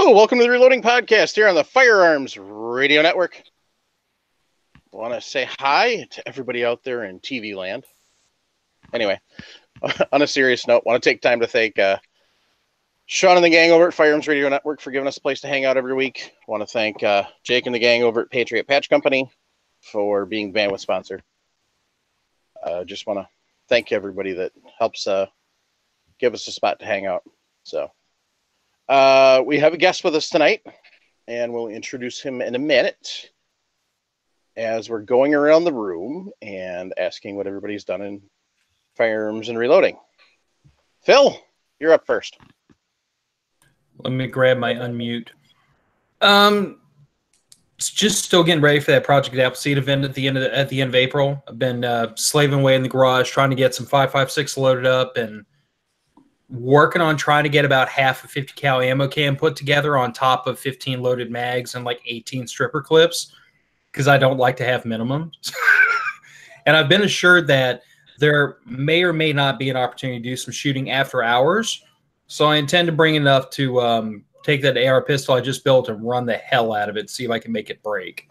Hello, welcome to the Reloading Podcast here on the Firearms Radio Network. I want to say hi to everybody out there in TV land. Anyway, on a serious note, want to take time to thank Sean and the gang over at Firearms Radio Network for giving us a place to hang out every week. I want to thank Jake and the gang over at Patriot Patch Company for being bandwidth sponsor. Just want to thank everybody that helps give us a spot to hang out. So we have a guest with us tonight, and we'll introduce him in a minute as we're going around the room and asking what everybody's done in firearms and reloading. Phil, you're up first. Let me grab my unmute. It's just still getting ready for that Project Appleseed event at the end of April. I've been slaving away in the garage trying to get some 5.56 loaded up and working on trying to get about half a 50 cal ammo can put together on top of 15 loaded mags and like 18 stripper clips, because I don't like to have minimums. And I've been assured that there may or may not be an opportunity to do some shooting after hours. So I intend to bring enough to take that AR pistol I just built and run the hell out of it, see if I can make it break.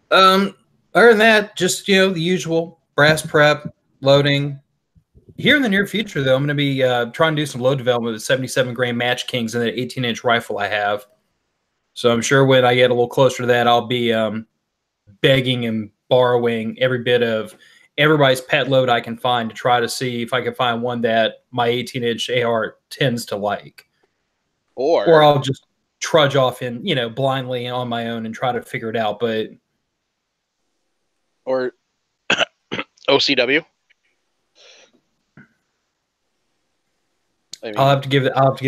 Other than that, just, the usual brass prep, loading. Here in the near future, though, I'm going to be trying to do some load development with 77 grain Match Kings and that 18-inch rifle I have. So I'm sure when I get a little closer to that, I'll be begging and borrowing every bit of everybody's pet load I can find to try to see if I can find one that my 18-inch AR tends to like. Or I'll just trudge off in, blindly on my own and try to figure it out. But or OCW. I mean, I'll have to give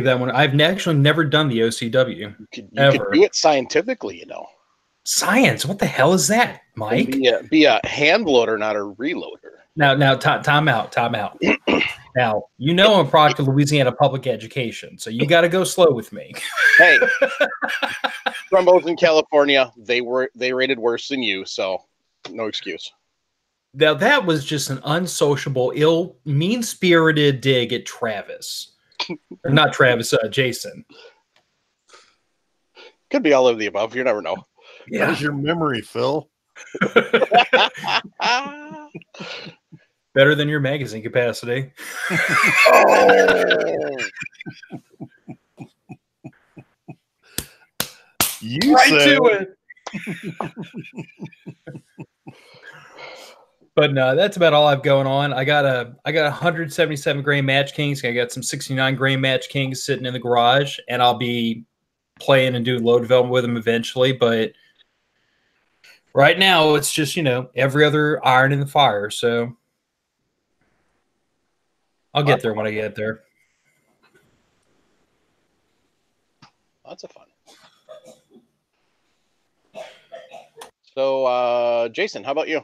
that one. I've actually never done the OCW. You could do it scientifically, Science? What the hell is that, Mike? Be a hand loader, not a reloader. Now, time out. Now, I'm a product of Louisiana public education, so you got to go slow with me. Hey, from both in California, they rated worse than you, so no excuse. Now, that was just an unsociable, mean-spirited dig at Travis. Or not Travis, Jason. Could be all of the above. You never know. Yeah. How's your memory, Phil? Better than your magazine capacity. You right say to it. But no, that's about all I've going on. I got 177 grain Match Kings. I got some 69 grain Match Kings sitting in the garage, and I'll be playing and doing load development with them eventually. But right now, it's just every other iron in the fire. So I'll get there when I get there. Lots of fun. So, Jason, how about you?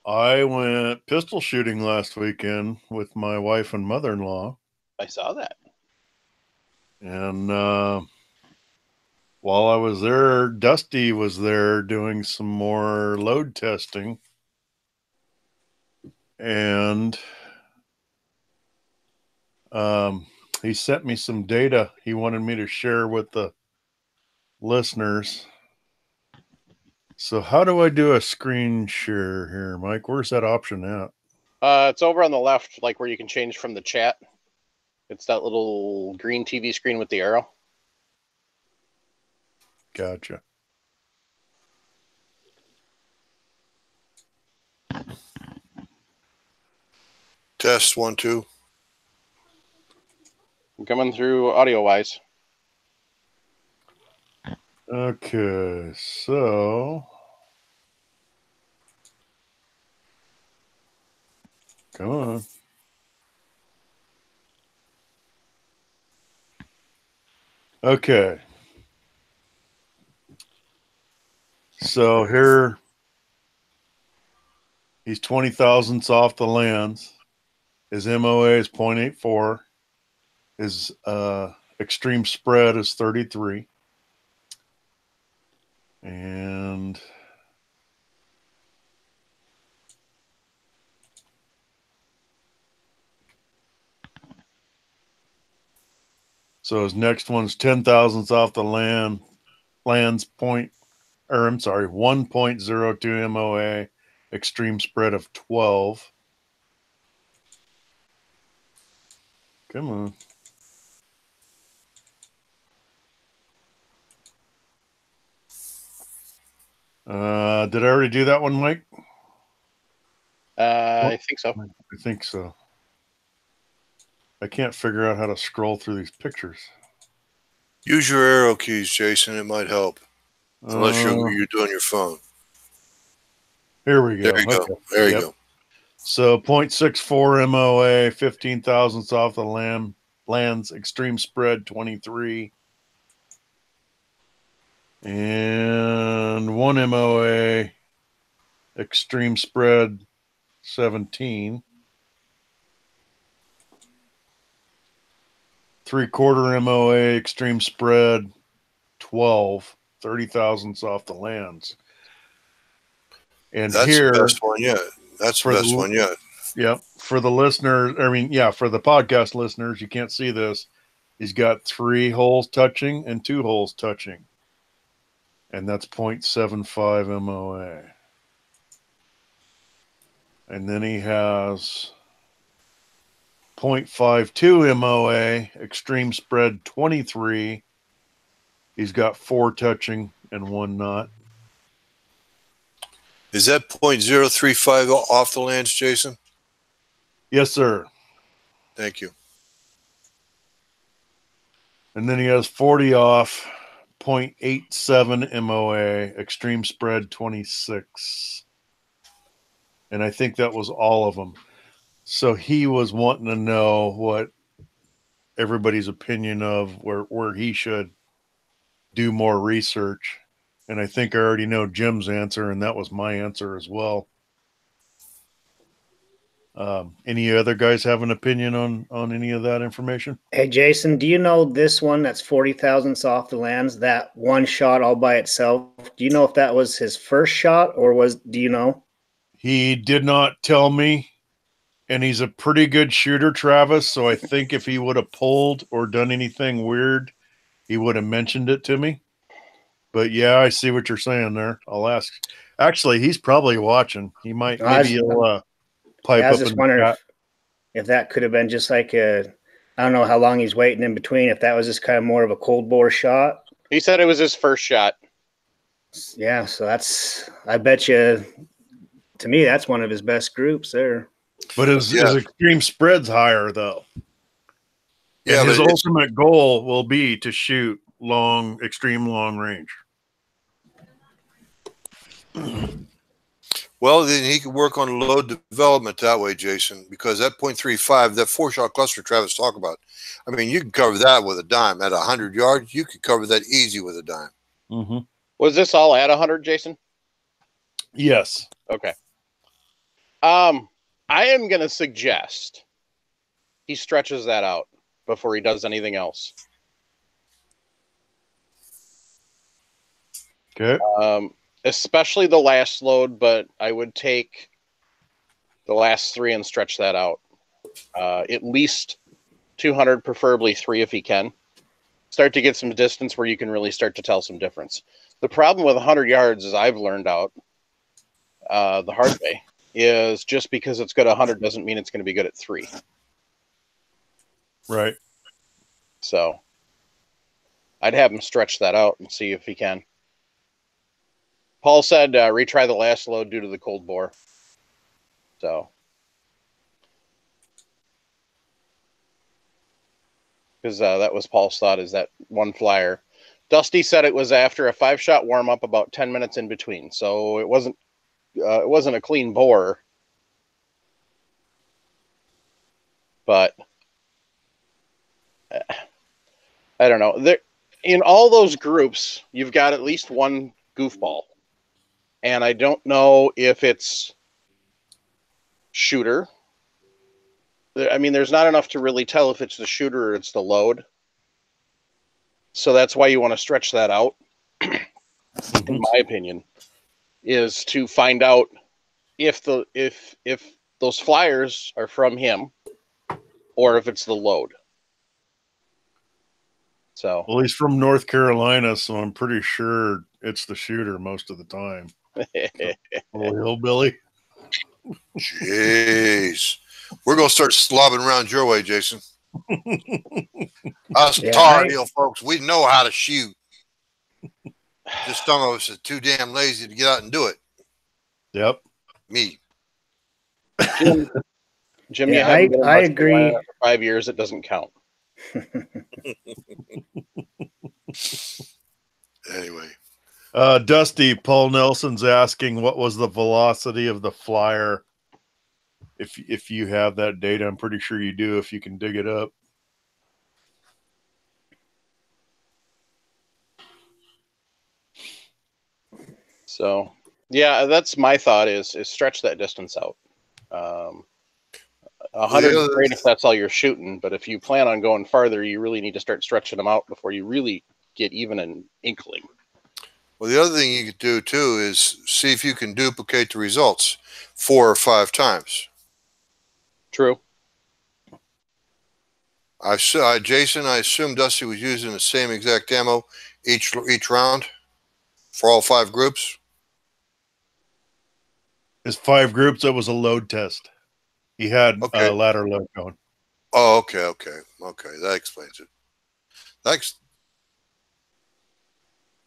I went pistol shooting last weekend with my wife and mother-in-law. I saw that. And while I was there, Dusty was there doing some more load testing. And he sent me some data he wanted me to share with the listeners. So how do I do a screen share here, Mike? Where's that option at? It's over on the left, like where you can change from the chat. It's that little green TV screen with the arrow. Gotcha. Test 1, 2. I'm coming through audio-wise. Okay, so come on. Okay. So here he's 20 thousandths off the lens. His MOA is 0.84. His extreme spread is 33. And So his next one's 10 thousandths off the land's point, or I'm sorry, 1.02 MOA, extreme spread of 12. Come on. Did I already do that one, Mike? I think so. I think so. I can't figure out how to scroll through these pictures. Use your arrow keys, Jason. It might help. Unless you're doing your phone. Here we go. There you go. There you go. So 0.64 MOA, 15 thousandths off the land's extreme spread 23. And 1 MOA, extreme spread 17. 3/4 MOA, extreme spread 12. 30 thousandths off the lands. And that's here, the best one yet. That's the best one yet. Yep. For the listeners, for the podcast listeners, you can't see this. He's got 3 holes touching and 2 holes touching. And that's 0.75 MOA. And then he has 0.52 MOA, extreme spread 23. He's got 4 touching and 1 not. Is that 0.035 off the lands, Jason? Yes, sir. Thank you. And then he has 40 off, 0.87 MOA, extreme spread 26. And I think that was all of them. So he was wanting to know what everybody's opinion of where he should do more research. And I think I already know Jim's answer, and that was my answer as well. Any other guys have an opinion on any of that information? Hey, Jason, do you know this one that's 40 thousandths off the lands, that one shot all by itself? Do you know if that was his first shot do you know? He did not tell me, and he's a pretty good shooter, Travis. So I think if he would have pulled or done anything weird, he would have mentioned it to me. But yeah, I see what you're saying there. I'll ask. Actually, he's probably watching. He might, maybe he'll pipe up and chat. If that could have been just like I don't know how long he's waiting in between, if that was just kind of more of a cold bore shot. He said it was his first shot. Yeah, so I bet you, to me, that's one of his best groups there. But his extreme spread's higher, though. Yeah, and his ultimate goal will be to shoot extreme long range. Well, then he could work on load development that way, Jason, because that 0.35, that 4-shot cluster Travis talked about, I mean, you can cover that with a dime. At 100 yards, you could cover that easy with a dime. Mm-hmm. Was this all at 100, Jason? Yes. Okay. I am going to suggest he stretches that out before he does anything else. Okay. Especially the last load, but I would take the last 3 and stretch that out. At least 200, preferably 3 if he can. Start to get some distance where you can really start to tell some difference. The problem with 100 yards, as I've learned out the hard way, is just because it's good at 100 doesn't mean it's going to be good at 3. Right. So I'd have him stretch that out and see if he can. Paul said retry the last load due to the cold bore. So, because that was Paul's thought, is that one flyer. Dusty said it was after a 5-shot warm up, about 10 minutes in between. So it wasn't a clean bore, but I don't know. There, in all those groups, you've got at least one goofball. And I don't know if it's shooter. I mean, there's not enough to really tell if it's the shooter or it's the load. So that's why you want to stretch that out, in my opinion, is to find out if those flyers are from him or if it's the load. So Well, he's from North Carolina, so I'm pretty sure it's the shooter most of the time. Little hillbilly. Jeez. We're going to start slobbing around your way, Jason. Us Yeah, Tar Heel folks, we know how to shoot. Just some of us are too damn lazy to get out and do it. Yep. Me. Jim, Yeah, you haven't been in I West Carolina agree. for 5 years. It doesn't count. Anyway. Dusty, Paul Nelson's asking what was the velocity of the flyer. If you have that data, I'm pretty sure you do if you can dig it up. So, yeah, that's my thought is stretch that distance out. 100 is great if that's all you're shooting, but if you plan on going farther, you really need to start stretching them out before you really get even an inkling. Well, the other thing you could do too is see if you can duplicate the results 4 or 5 times. True. Jason, I assume Dusty was using the same exact ammo each round for all 5 groups. His 5 groups, it was a load test. He had Okay. ladder load going. Oh, okay. That explains it.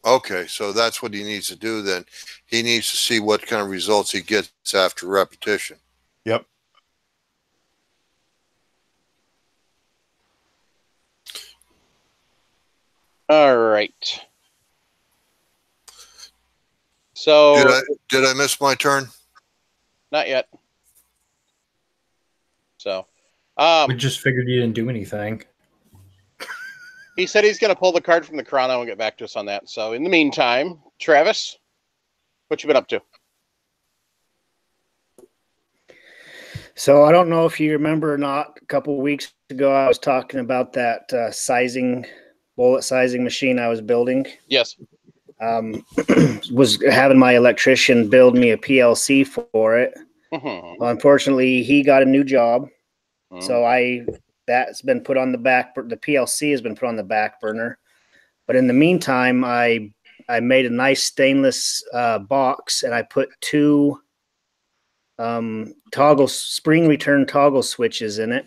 Okay, so that's what he needs to do then. He needs to see what kind of results he gets after repetition. Yep. All right. So did I miss my turn? Not yet. So We just figured you didn't do anything. he said he's going to pull the card from the chrono and get back to us on that. So in the meantime, Travis, what you been up to? So I don't know if you remember or not. A couple of weeks ago, I was talking about that bullet sizing machine I was building. Yes. Was having my electrician build me a PLC for it. Mm-hmm. Well, unfortunately, he got a new job, so that's been put on the back. The PLC has been put on the back burner. But in the meantime, I made a nice stainless box, and I put 2 spring return toggle switches in it,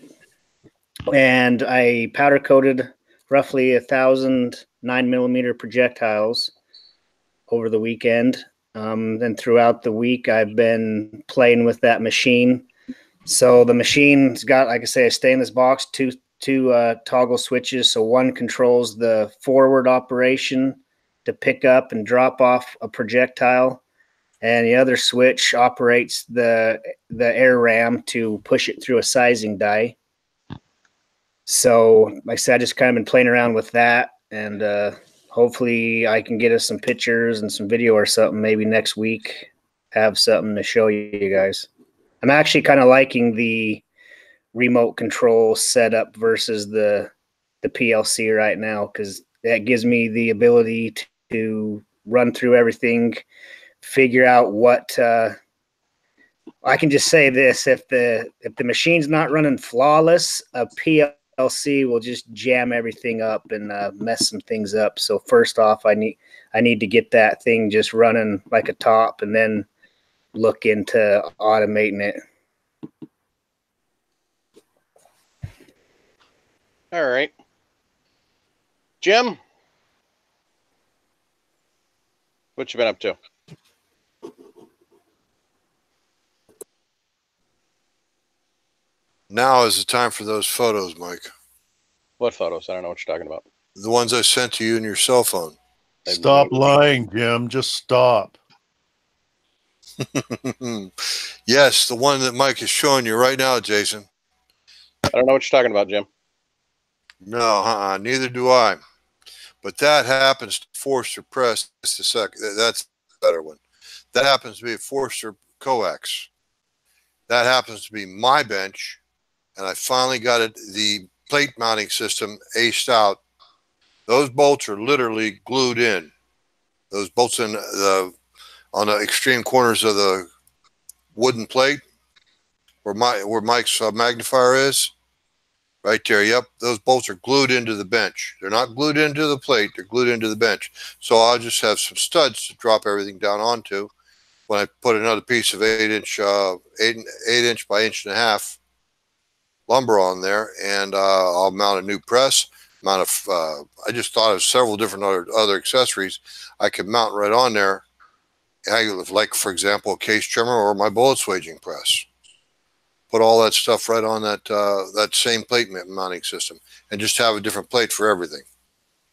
and I powder coated roughly 1,000 9mm projectiles over the weekend. Then throughout the week, I've been playing with that machine. So the machine's got, like I say, a stainless box, two toggle switches. So one controls the forward operation to pick up and drop off a projectile, and the other switch operates the air ram to push it through a sizing die. So, like I said, I just kind of been playing around with that, and hopefully I can get us some pictures and some video or something maybe next week. Have something to show you guys. I'm actually kind of liking the remote control setup versus the PLC right now, because that gives me the ability to run through everything, figure out what I can just say this: if the machine's not running flawless, a PLC will just jam everything up and mess some things up. So first off, I need to get that thing just running like a top, and then look into automating it. All right. Jim, what you been up to? Now is the time for those photos, Mike. What photos? I don't know what you're talking about. The ones I sent to you in your cell phone. Stop lying, Jim. Just stop. Yes, the one that Mike is showing you right now, Jason. I don't know what you're talking about, Jim. No, neither do I. But that happens to Forster Press. That's the second. That's the better one. That happens to be a Forster coax. That happens to be my bench, and I finally got it. The plate mounting system aced out. Those bolts are literally glued in. Those bolts on the extreme corners of the wooden plate where Mike's magnifier is, Right there. Yep. Those bolts are glued into the bench. They're not glued into the plate. They're glued into the bench. So I'll just have some studs to drop everything down onto. When I put another piece of 8-inch, 8-inch by 1.5 lumber on there, and I'll mount a new press. I just thought of several different other accessories I could mount right on there. Like, for example, a case trimmer or my bullet swaging press. Put all that stuff right on that same plate mounting system, and just have a different plate for everything.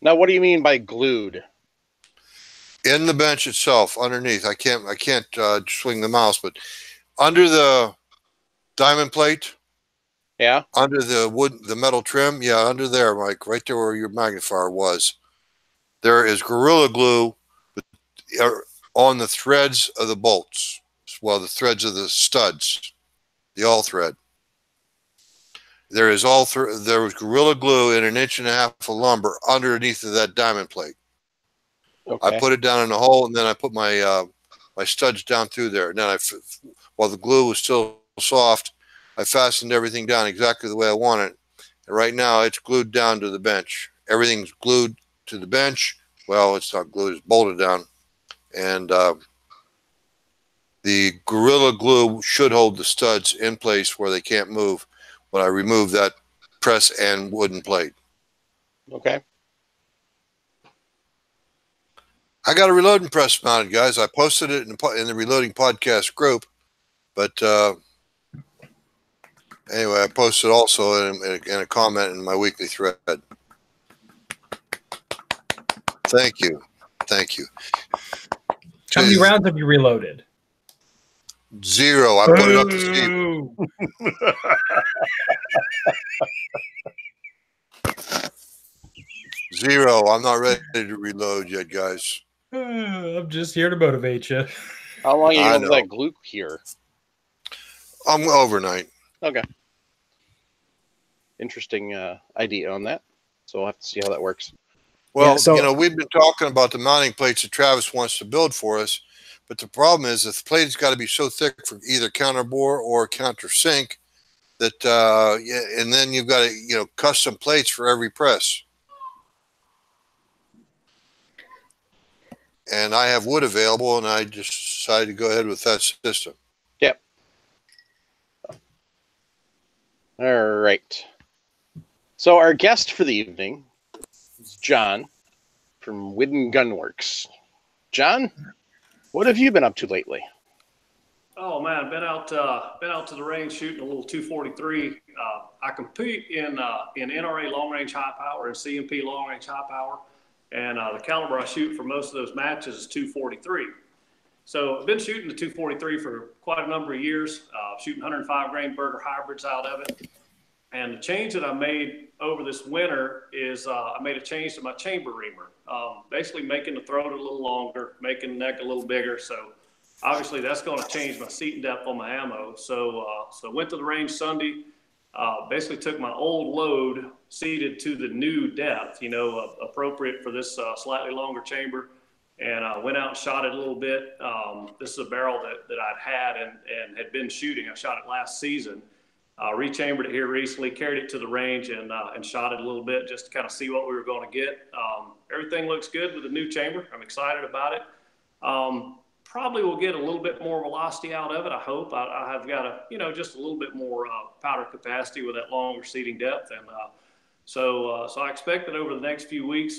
Now, what do you mean by glued? In the bench itself, underneath. I can't swing the mouse, but under the diamond plate. Yeah. Under the metal trim, yeah, under there, Mike, right there where your magnifier was, there is Gorilla Glue on the threads of the bolts. Well, the threads of the studs, the all thread. There was Gorilla Glue in 1.5 inches of lumber underneath of that diamond plate. Okay. I put it down in the hole, and then I put my my studs down through there. And then while the glue was still soft, I fastened everything down exactly the way I want it. And right now it's glued down to the bench. Everything's glued to the bench. Well, it's not glued, it's bolted down. And the Gorilla Glue should hold the studs in place where they can't move when I remove that press and wooden plate. Okay. I got a reloading press mounted, guys. I posted it in the Reloading Podcast group. But anyway, I posted also in a comment in my weekly thread. Thank you. Thank you. How many rounds have you reloaded? 0. I put it up to Steve. 0. I'm not ready to reload yet, guys. I'm just here to motivate you. How long are you going with that glue here? I'm overnight. Okay. Interesting idea on that. So we'll have to see how that works. Well, we've been talking about the mounting plates that Travis wants to build for us, but the problem is that the plate has got to be so thick for either counterbore or countersink that, and then you've got to, custom plates for every press. And I have wood available, and I just decided to go ahead with that system. Yep. All right. So our guest for the evening is John from Widden Gunworks. John, what have you been up to lately? Oh man, been out to the range shooting a little 243. I compete in NRA long range high power and CMP long range high power. And the caliber I shoot for most of those matches is 243. So I've been shooting the 243 for quite a number of years, shooting 105 grain Burger hybrids out of it. And the change that I made over this winter is I made a change to my chamber reamer, basically making the throat a little longer, making the neck a little bigger. So obviously that's going to change my seating depth on my ammo. So went to the range Sunday. Basically took my old load, seated to the new depth, appropriate for this slightly longer chamber, and went out and shot it a little bit. This is a barrel that I'd had and had been shooting. I shot it last season. Rechambered it here recently, carried it to the range and shot it a little bit just to kind of see what we were going to get. Everything looks good with the new chamber. I'm excited about it. Probably will get a little bit more velocity out of it. I hope I have got just a little bit more powder capacity with that longer seating depth. And so I expect that over the next few weeks,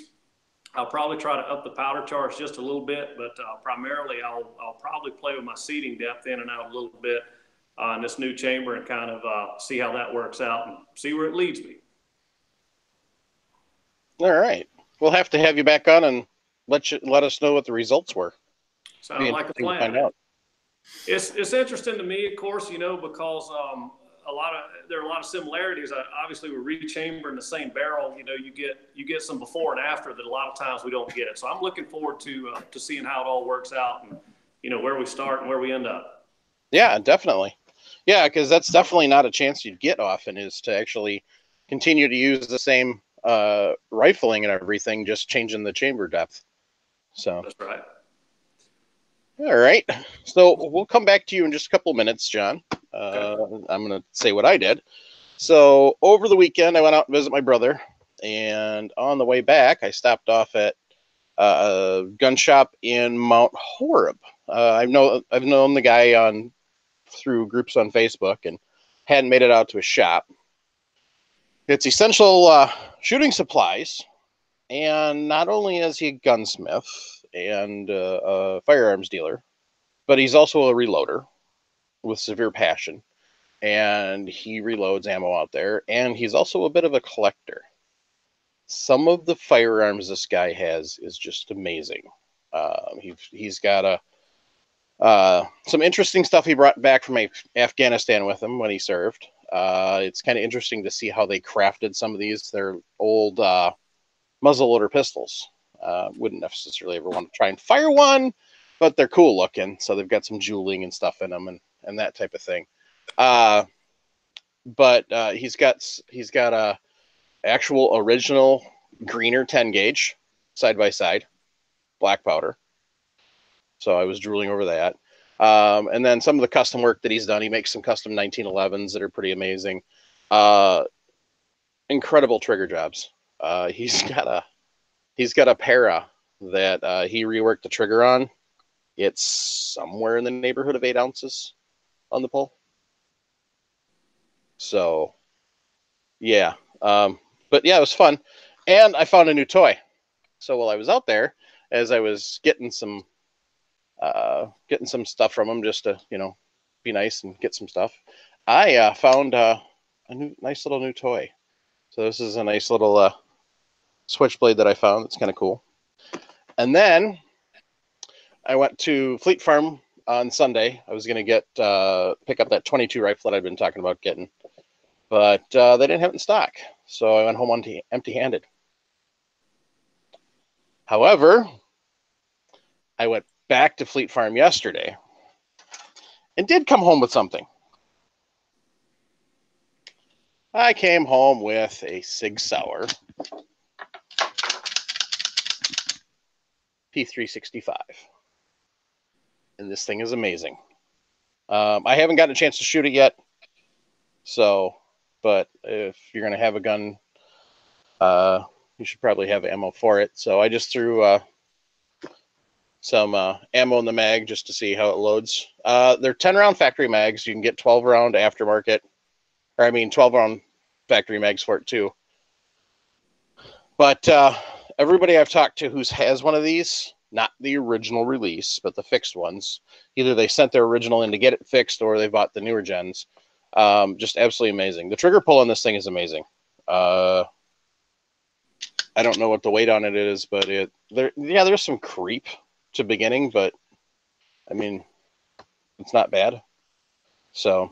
I'll probably try to up the powder charge just a little bit, but primarily I'll probably play with my seating depth in and out a little bit in this new chamber and kind of see how that works out and see where it leads me. All right. We'll have to have you back on and let us know what the results were. Sounds like a plan. It's interesting to me, of course, because there are a lot of similarities. Obviously, we're rechambering the same barrel. You get some before and after that a lot of times we don't get. So I'm looking forward to seeing how it all works out and where we start and where we end up. Yeah, definitely. Yeah, because that's definitely not a chance you'd get often, is to actually continue to use the same rifling and everything, just changing the chamber depth. So that's right. All right. So we'll come back to you in just a couple of minutes, John. Okay. I'm going to say what I did. So over the weekend, I went out and visit my brother, and on the way back, I stopped off at a gun shop in Mount Horeb. I've known the guy through groups on Facebook, and hadn't made it out to his shop. It's essential shooting supplies, and not only is he a gunsmith and a firearms dealer, but he's also a reloader with severe passion, and he reloads ammo out there, and he's also a bit of a collector. Some of the firearms this guy has is just amazing. He's got some interesting stuff he brought back from Afghanistan with him when he served. It's kind of interesting to see how they crafted some of these. They're old muzzleloader pistols. Wouldn't necessarily ever want to try and fire one, but they're cool looking. So they've got some jeweling and stuff in them and that type of thing. But he's got a actual original Greener 10 gauge side by side, black powder. So I was drooling over that. And then some of the custom work that he's done, he makes some custom 1911s that are pretty amazing. Incredible trigger jobs. He's got a para that he reworked the trigger on. It's somewhere in the neighborhood of 8 ounces on the pull. So, yeah. But yeah, it was fun. And I found a new toy. So while I was out there, as I was getting some stuff from him just to, be nice and get some stuff, I found a nice little new toy. So this is a nice little switchblade that I found. It's kind of cool. And then I went to Fleet Farm on Sunday. I was going to pick up that 22 rifle that I've been talking about getting, but they didn't have it in stock. So I went home empty-handed. However, I went back to Fleet Farm yesterday and did come home with something. I came home with a Sig Sauer P65. And this thing is amazing. I haven't gotten a chance to shoot it yet. But if you're going to have a gun, you should probably have ammo for it. So I just threw some ammo in the mag just to see how it loads. They're 10-round factory mags. You can get 12-round aftermarket. 12-round factory mags for it too. But everybody I've talked to who has one of these, not the original release, but the fixed ones, either they sent their original in to get it fixed or they bought the newer gens. Just absolutely amazing. The trigger pull on this thing is amazing. I don't know what the weight on it is, but there's some creep to beginning, but it's not bad. So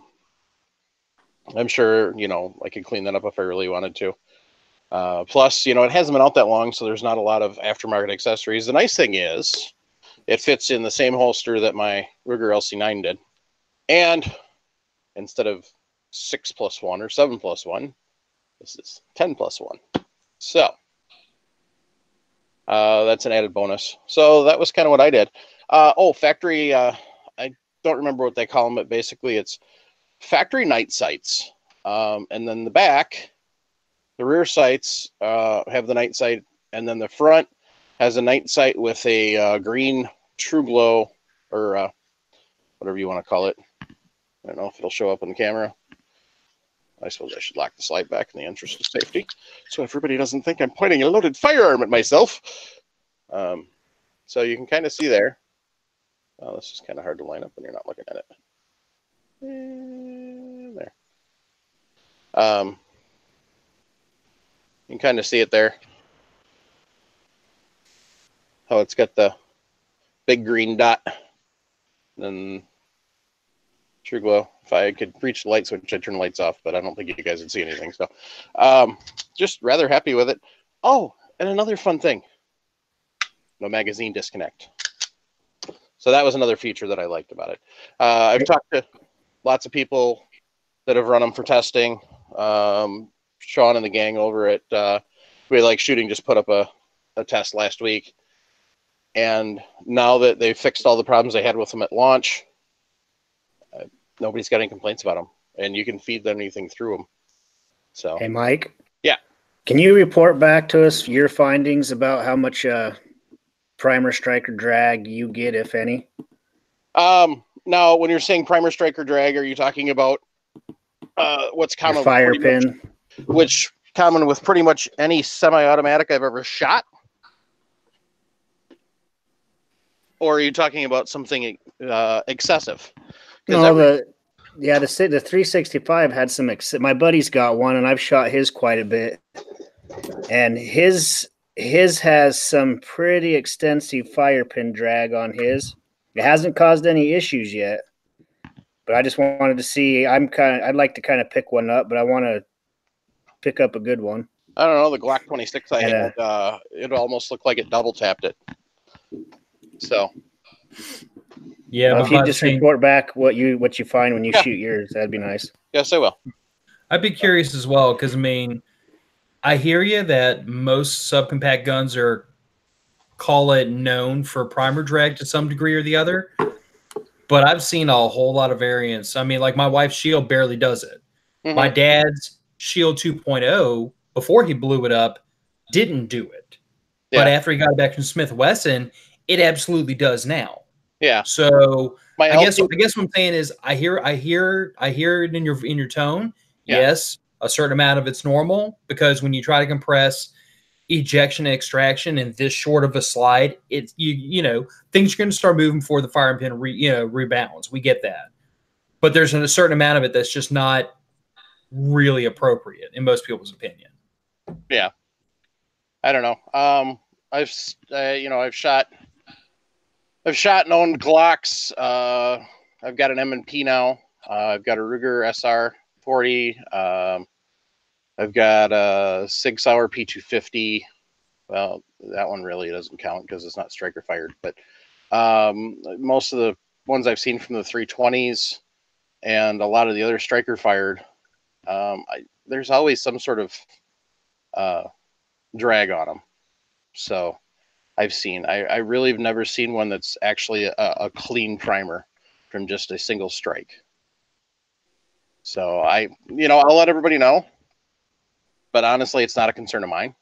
I'm sure, I could clean that up if I really wanted to. Plus, it hasn't been out that long, so there's not a lot of aftermarket accessories. The nice thing is it fits in the same holster that my Ruger LC9 did. And instead of 6+1 or 7+1, this is 10+1. So that's an added bonus. So that was kind of what I did. Factory, I don't remember what they call them, but basically it's factory night sights. And then the back, the rear sights have the night sight, and then the front has a night sight with a green true glow, or whatever you want to call it. I don't know if it'll show up on the camera. I suppose I should lock the slide back in the interest of safety, so everybody doesn't think I'm pointing a loaded firearm at myself. So you can kind of see there. Oh, this is kind of hard to line up when you're not looking at it. There. You can kind of see it there. How it's got the big green dot. Then true glow. If I could reach the light switch, I'd turn the lights off, but I don't think you guys would see anything. So just rather happy with it. Oh, and another fun thing. No magazine disconnect. So that was another feature that I liked about it. I've talked to lots of people that have run them for testing. Sean and the gang over at We Like Shooting just put up a test last week. And now that they've fixed all the problems they had with them at launch, nobody's got any complaints about them. And you can feed them anything through them. So, Hey, Mike. Yeah. Can you report back to us your findings about how much primer striker drag you get, if any? now, when you're saying primer striker drag, are you talking about what's Your common fire pin? which common with pretty much any semi-automatic I've ever shot? Or are you talking about something excessive? No, the 365 had some. My buddy's got one, and I've shot his quite a bit, and his has some pretty extensive fire pin drag on his. It hasn't caused any issues yet, but I just wanted to see. I'd like to kind of pick one up, but I want to pick up a good one. I don't know. The Glock 26 I had, it almost looked like it double tapped it. So. Yeah, if you just report back what you find when you shoot yours, that'd be nice. Yes, I will. I'd be curious as well, because I mean, I hear you that most subcompact guns are, call it, known for primer drag to some degree or the other, but I've seen a whole lot of variants. I mean, like my wife's Shield barely does it. Mm-hmm. My dad's Shield 2.0, before he blew it up, didn't do it. Yeah. But after he got it back from Smith Wesson, it absolutely does now. Yeah. So I guess what I'm saying is I hear it in your tone. Yeah. Yes, a certain amount of it's normal, because when you try to compress ejection and extraction in this short of a slide, it's you know things are going to start moving before the firing pin rebounds. We get that, but there's a certain amount of it that's just not really appropriate in most people's opinion. Yeah, I don't know. I've shot and owned Glocks. I've got an M&P now. I've got a Ruger SR 40. I've got a Sig Sauer P65. Well, that one really doesn't count because it's not striker fired. But most of the ones I've seen from the 320s and a lot of the other striker fired, there's always some sort of drag on them. So I've seen. I really have never seen one that's actually a clean primer from just a single strike. So I'll let everybody know. But honestly, it's not a concern of mine.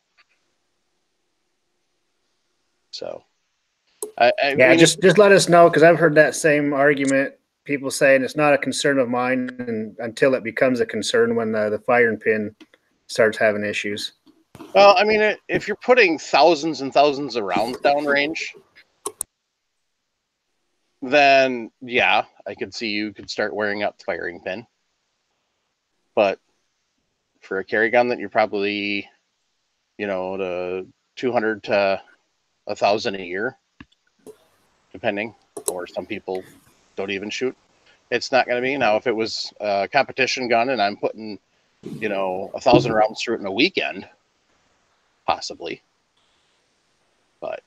So, just let us know, because I've heard that same argument. People saying it's not a concern of mine, and until it becomes a concern when the firing pin starts having issues. Well, I mean, if you're putting thousands and thousands of rounds downrange, then yeah, I could see you could start wearing out the firing pin. But for a carry gun that you're probably, the 200 to 1,000 a year, depending, or some people don't even shoot, it's not going to be. Now, if it was a competition gun and I'm putting, 1,000 rounds through it in a weekend, possibly. But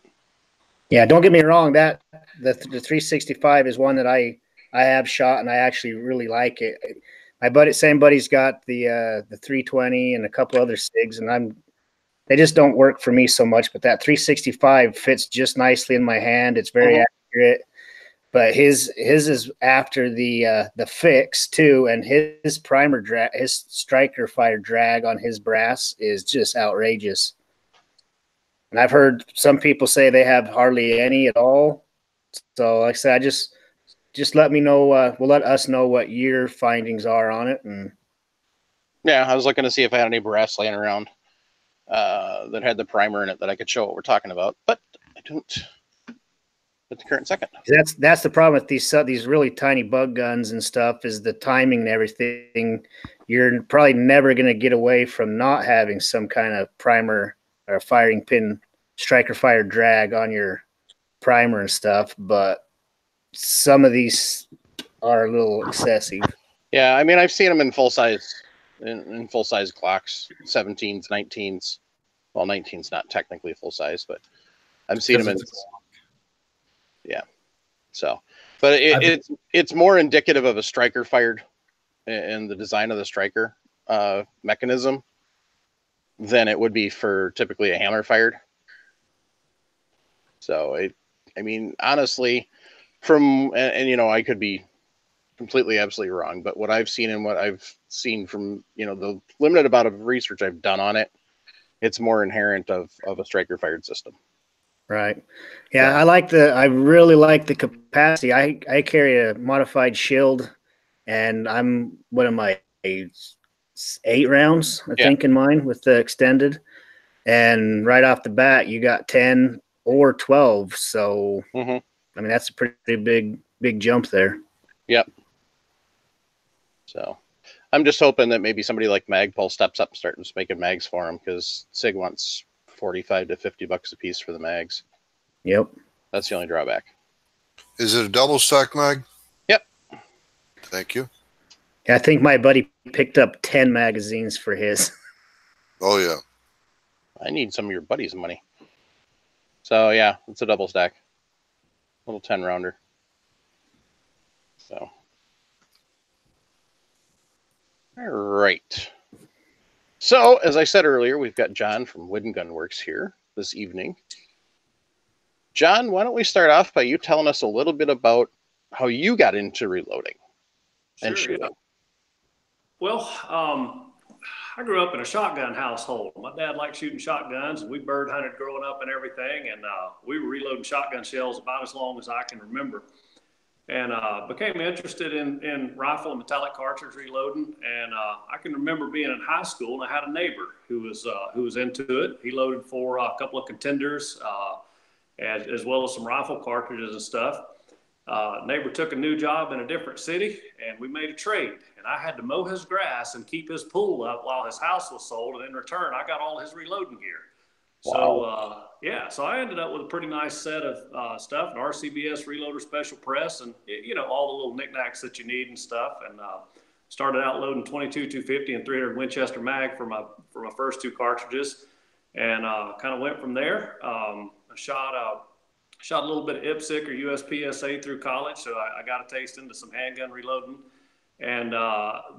yeah, don't get me wrong, that the 365 is one that I have shot, and I actually really like it. My same buddy's got the 320 and a couple other SIGs, and they just don't work for me so much. But that 365 fits just nicely in my hand. It's very accurate. But his is after the fix too, and his primer drag, his striker fire drag on his brass is just outrageous. And I've heard some people say they have hardly any at all. So like I said, just let me know. We'll let us know what your findings are on it. And yeah, I was looking to see if I had any brass laying around that had the primer in it that I could show what we're talking about, but I don't at the current second. That's the problem with these really tiny bug guns and stuff, is the timing and everything. You're probably never going to get away from not having some kind of primer or firing pin striker fire drag on your primer and stuff, but some of these are a little excessive. Yeah, I mean, I've seen them in full size Glocks, 17s, 19s. Well, 19's not technically full size, but I've seen them in. Yeah, so, but it's more indicative of a striker fired in the design of the striker mechanism than it would be for typically a hammer fired. So I mean, honestly, I could be completely, absolutely wrong. But what I've seen and what I've seen from, the limited amount of research I've done on it, it's more inherent of a striker fired system. Right. Yeah, I really like the capacity. I carry a modified shield, and what am I, 8 rounds, I think, in mine with the extended. And right off the bat, you got 10 or 12. So, I mean, that's a pretty big jump there. Yep. So I'm just hoping that maybe somebody like Magpul steps up and starts making mags for him, because Sig wants $45 to $50 a piece for the mags. Yep. That's the only drawback. Is it a double stack mag? Yep. Thank you. Yeah, I think my buddy picked up 10 magazines for his. Oh, yeah. I need some of your buddies' money. So, yeah, it's a double stack. Little 10 rounder. So. All right. So, as I said earlier, we've got John from Wood and Gun Works here this evening. John, why don't we start off by you telling us a little bit about how you got into reloading and shooting? Yeah. Well, I grew up in a shotgun household. My dad liked shooting shotguns, and we bird hunted growing up and everything. And we were reloading shotgun shells about as long as I can remember. And became interested in rifle and metallic cartridge reloading. And I can remember being in high school, and I had a neighbor who was into it. He loaded for a couple of contenders, as well as some rifle cartridges and stuff. Neighbor took a new job in a different city, and we made a trade. And I had to mow his grass and keep his pool up while his house was sold. And in return, I got all his reloading gear. Wow. So, so I ended up with a pretty nice set of stuff, an RCBS reloader special press, and, all the little knickknacks that you need and stuff. And started out loading 22, 250, and 300 Winchester mag for my first 2 cartridges, and kind of went from there. I shot a little bit of IPSC or USPSA through college, so I got a taste into some handgun reloading. And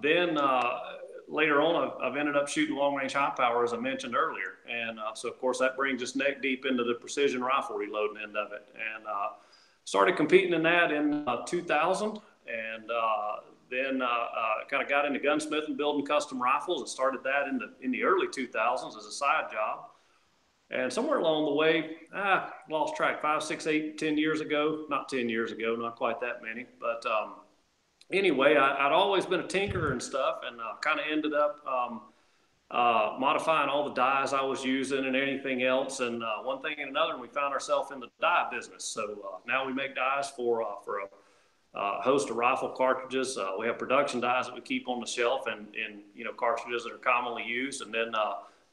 then later on, I've ended up shooting long-range high power, as I mentioned earlier. And so, of course, that brings us neck deep into the precision rifle reloading end of it. And started competing in that in 2000, and then kind of got into gunsmithing, building custom rifles, and started that in the early 2000s as a side job. And somewhere along the way, lost track, 5, 6, 8, 10 years ago, not 10 years ago, not quite that many. But anyway, I'd always been a tinkerer and stuff, and kind of ended up modifying all the dies I was using and anything else. And one thing and another, and we found ourselves in the die business. So now we make dies for a host of rifle cartridges. We have production dies that we keep on the shelf, and cartridges that are commonly used. And then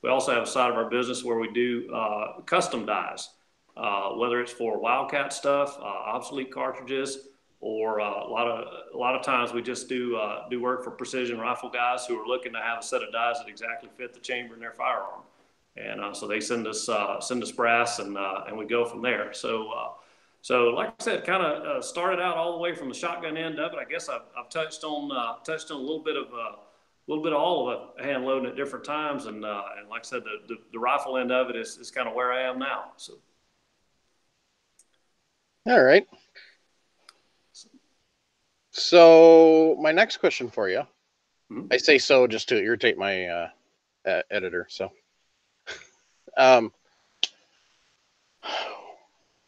we also have a side of our business where we do custom dies, whether it's for Wildcat stuff, obsolete cartridges, or a lot of times we just do work for precision rifle guys who are looking to have a set of dies that exactly fit the chamber in their firearm. And so they send us brass, and we go from there. So like I said, kind of started out all the way from the shotgun end of it. I guess I've touched on a little bit of all of it, hand loading at different times, and like I said, the rifle end of it is kind of where I am now. So, all right. So my next question for you, I say so just to irritate my editor. So,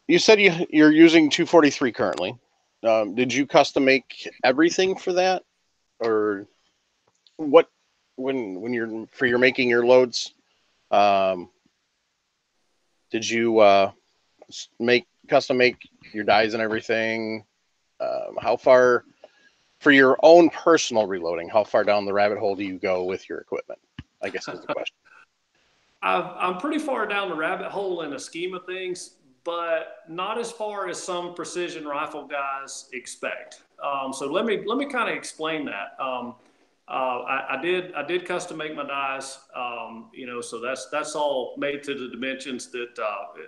you said you're using 243 currently. Did you custom make everything for that, or what? When you're making your loads, did you custom make your dies and everything? How far, for your own personal reloading, how far down the rabbit hole do you go with your equipment, I guess is the question. I'm pretty far down the rabbit hole in the scheme of things, but not as far as some precision rifle guys expect. So let me kind of explain that. I did custom make my dies, so that's all made to the dimensions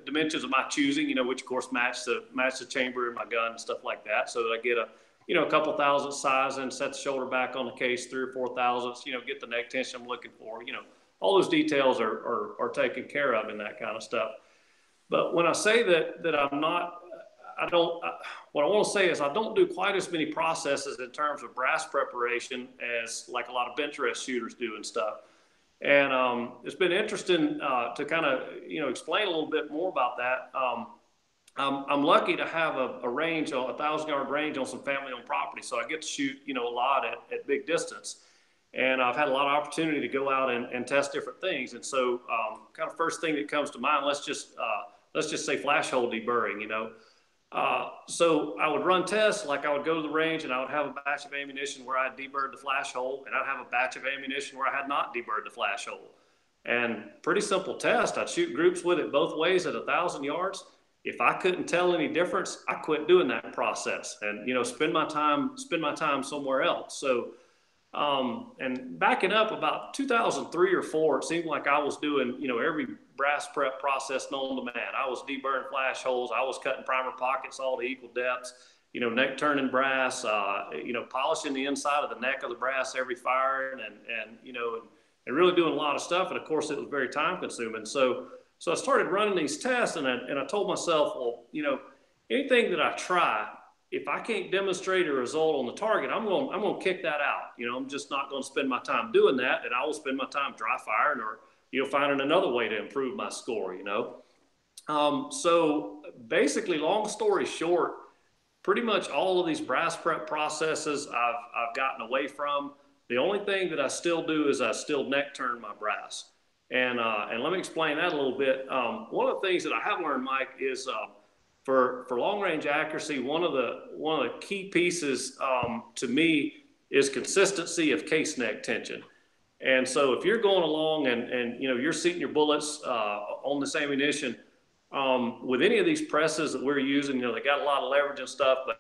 dimensions of my choosing, which of course match the chamber in my gun and stuff like that, so that I get a couple thousand size and set the shoulder back on the case, 3 or 4 thousandths, get the neck tension I'm looking for, all those details are taken care of in that kind of stuff. But when I say that I'm not, what I want to say is I don't do quite as many processes in terms of brass preparation as like a lot of bench rest shooters do and stuff. And it's been interesting to kind of, explain a little bit more about that. I'm lucky to have a range, a 1,000-yard range on some family-owned property. So I get to shoot, a lot at big distance. And I've had a lot of opportunity to go out and test different things. And so kind of first thing that comes to mind, let's just say flash hole deburring, so I would run tests, like I would go to the range and I would have a batch of ammunition where I'd deburred the flash hole, and I'd have a batch of ammunition where I had not deburred the flash hole. And pretty simple test. I'd shoot groups with it both ways at 1,000 yards. If I couldn't tell any difference, I quit doing that process and, spend my time somewhere else. So, and backing up about 2003 or 4, it seemed like I was doing, every brass prep process known to man. I was deburring flash holes. I was cutting primer pockets all to equal depths, neck turning brass, polishing the inside of the neck of the brass every firing and really doing a lot of stuff. And of course it was very time consuming. So I started running these tests and I told myself, well, anything that I try, if I can't demonstrate a result on the target, I'm going to kick that out. I'm just not going to spend my time doing that. And I will spend my time dry firing or, finding another way to improve my score, So basically, long story short, pretty much all of these brass prep processes I've gotten away from. The only thing that I still do is I still neck turn my brass. And let me explain that a little bit. One of the things that I have learned, Mike, is for long range accuracy, one of the key pieces to me is consistency of case neck tension. And so if you're going along and you're seating your bullets on this ammunition with any of these presses that we're using, they got a lot of leverage and stuff, but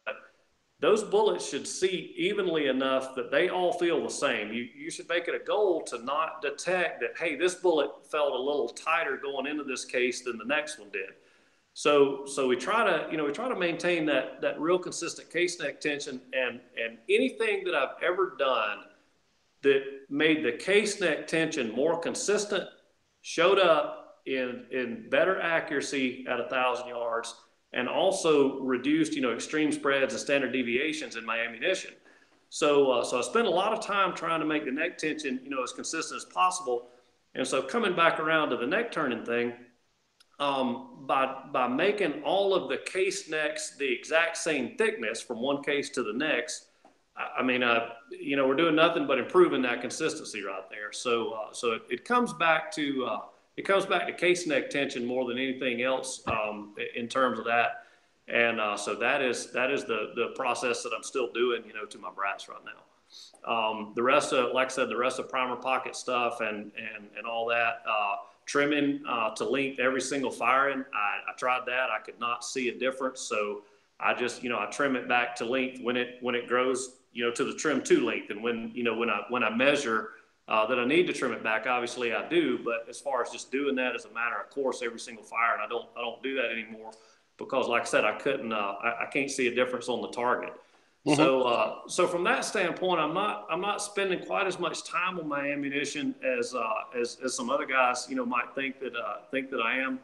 those bullets should seat evenly enough that they all feel the same. You should make it a goal to not detect that, hey, this bullet felt a little tighter going into this case than the next one did. So we try to maintain that real consistent case neck tension, and anything that I've ever done that made the case neck tension more consistent showed up in better accuracy at 1,000 yards, and also reduced, extreme spreads and standard deviations in my ammunition. So I spent a lot of time trying to make the neck tension, as consistent as possible. And so coming back around to the neck turning thing, by making all of the case necks the exact same thickness from one case to the next, we're doing nothing but improving that consistency right there. So it comes back to case neck tension more than anything else in terms of that. And so that is the process that I'm still doing, to my brass right now. The rest of, like I said, the rest of primer pocket stuff and all that, trimming to length every single firing. I tried that. I could not see a difference. So I just, I trim it back to length when it grows, to the trim to length. And when I measure that I need to trim it back, obviously I do. But as far as just doing that as a matter of course, every single fire, and I don't do that anymore because, like I said, I can't see a difference on the target. Mm-hmm. So from that standpoint, I'm not spending quite as much time on my ammunition as some other guys, might think that I am.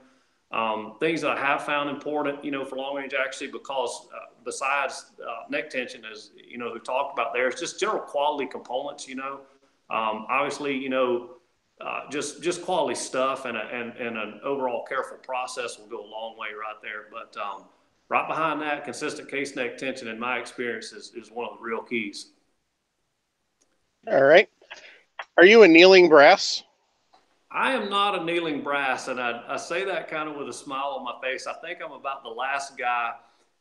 Things that I have found important, for long range actually, because besides neck tension, as we talked about there, it's just general quality components. Obviously, just quality stuff and an overall careful process will go a long way right there. But right behind that, consistent case neck tension, in my experience, is one of the real keys. All right. Are you annealing brass? I am not annealing brass, and I say that kind of with a smile on my face. I think I'm about the last guy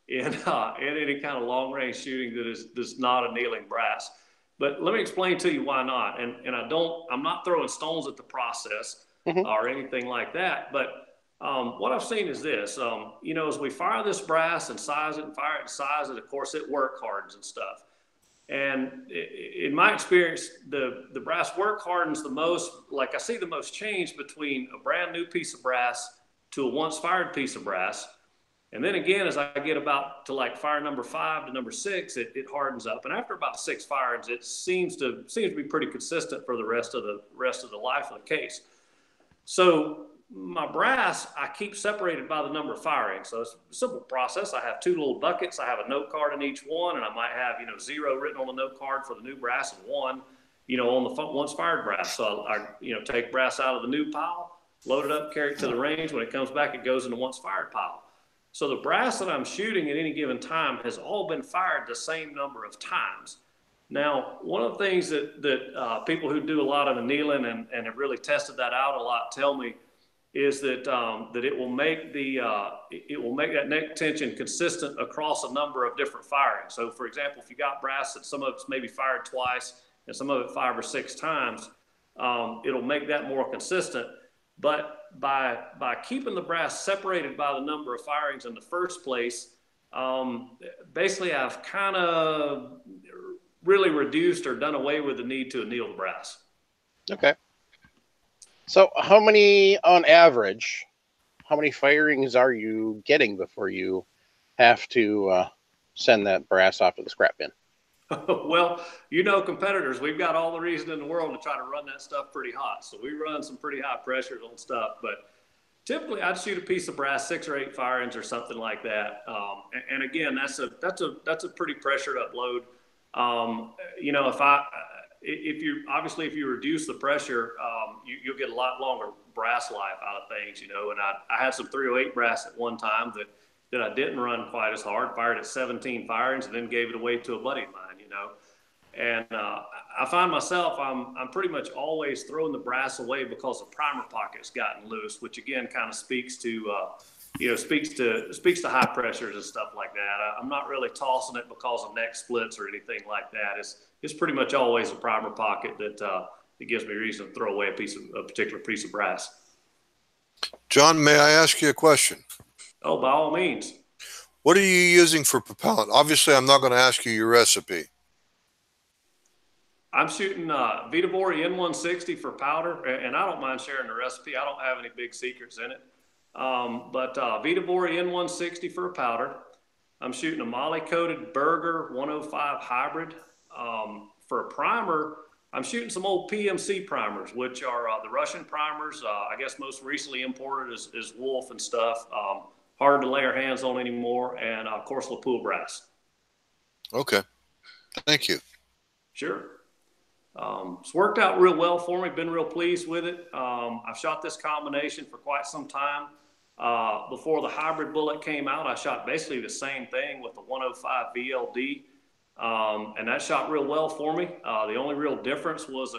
in any kind of long range shooting that's not annealing brass. But let me explain to you why not. And I'm not throwing stones at the process mm-hmm. or anything like that. But what I've seen is this, as we fire this brass and size it and fire it and size it, of course it work hardens and stuff. And in my experience, the brass work hardens the most, like I see the most change between a brand new piece of brass to a once fired piece of brass. And then again, as I get about to like fire number 5 to number 6, it hardens up. And after about 6 firings, it seems to be pretty consistent for the rest of the life of the case. So my brass, I keep separated by the number of firings. So it's a simple process. I have 2 little buckets. I have a note card in each one, and I might have, 0 written on the note card for the new brass and 1, on the once fired brass. So I take brass out of the new pile, load it up, carry it to the range. When it comes back, it goes in the once fired pile. So the brass that I'm shooting at any given time has all been fired the same number of times. Now, one of the things that people who do a lot of annealing and have really tested that out a lot tell me is that that it will make that neck tension consistent across a number of different firings. So, for example, if you got brass that some of it's maybe fired twice and some of it 5 or 6 times, it'll make that more consistent. But by keeping the brass separated by the number of firings in the first place, basically I've kind of really reduced or done away with the need to anneal the brass. Okay. So how many, on average, how many firings are you getting before you have to send that brass off to the scrap bin? Well, competitors, we've got all the reason in the world to try to run that stuff pretty hot. So we run some pretty high pressures on stuff, but typically I'd shoot a piece of brass 6 or 8 firings or something like that. And again, that's a pretty pressured up load. If you reduce the pressure, you'll get a lot longer brass life out of things, and I had some 308 brass at one time that I didn't run quite as hard, fired at 17 firings and then gave it away to a buddy of mine, and I find myself, I'm pretty much always throwing the brass away because the primer pocket's gotten loose, which again kind of speaks to high pressures and stuff like that. I'm not really tossing it because of neck splits or anything like that. It's pretty much always a primer pocket that gives me reason to throw away a particular piece of brass. John, may I ask you a question? Oh, by all means. What are you using for propellant? Obviously, I'm not going to ask you your recipe. I'm shooting Vitavori N160 for powder, and I don't mind sharing the recipe. I don't have any big secrets in it. But Vitavori N160 for a powder. I'm shooting a moly-coated Berger 105 hybrid. For a primer, I'm shooting some old PMC primers, which are the Russian primers. I guess most recently imported is Wolf and stuff. Harder to lay our hands on anymore, and of course, Lapua brass. Okay. Thank you. Sure. It's worked out real well for me. Been real pleased with it. I've shot this combination for quite some time. Before the hybrid bullet came out, I shot basically the same thing with the 105 VLD, and that shot real well for me. The only real difference was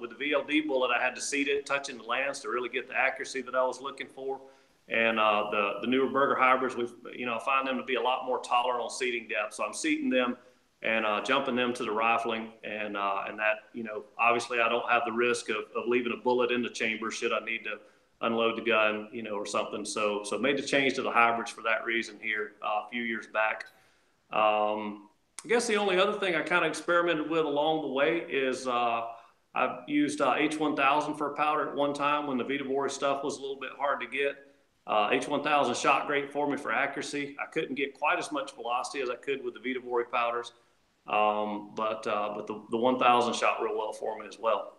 with the VLD bullet, I had to seat it touching the lands to really get the accuracy that I was looking for. And the newer Berger hybrids, I find them to be a lot more tolerant on seating depth. So I'm seating them and jumping them to the rifling, and that, obviously I don't have the risk of leaving a bullet in the chamber should I need to unload the gun, or something. So made the change to the hybrids for that reason here a few years back. I guess the only other thing I kind of experimented with along the way is I've used H1000 for a powder at one time when the Vitavori stuff was a little bit hard to get. H1000 shot great for me for accuracy. I couldn't get quite as much velocity as I could with the Vitavori powders, but the 1000 shot real well for me as well.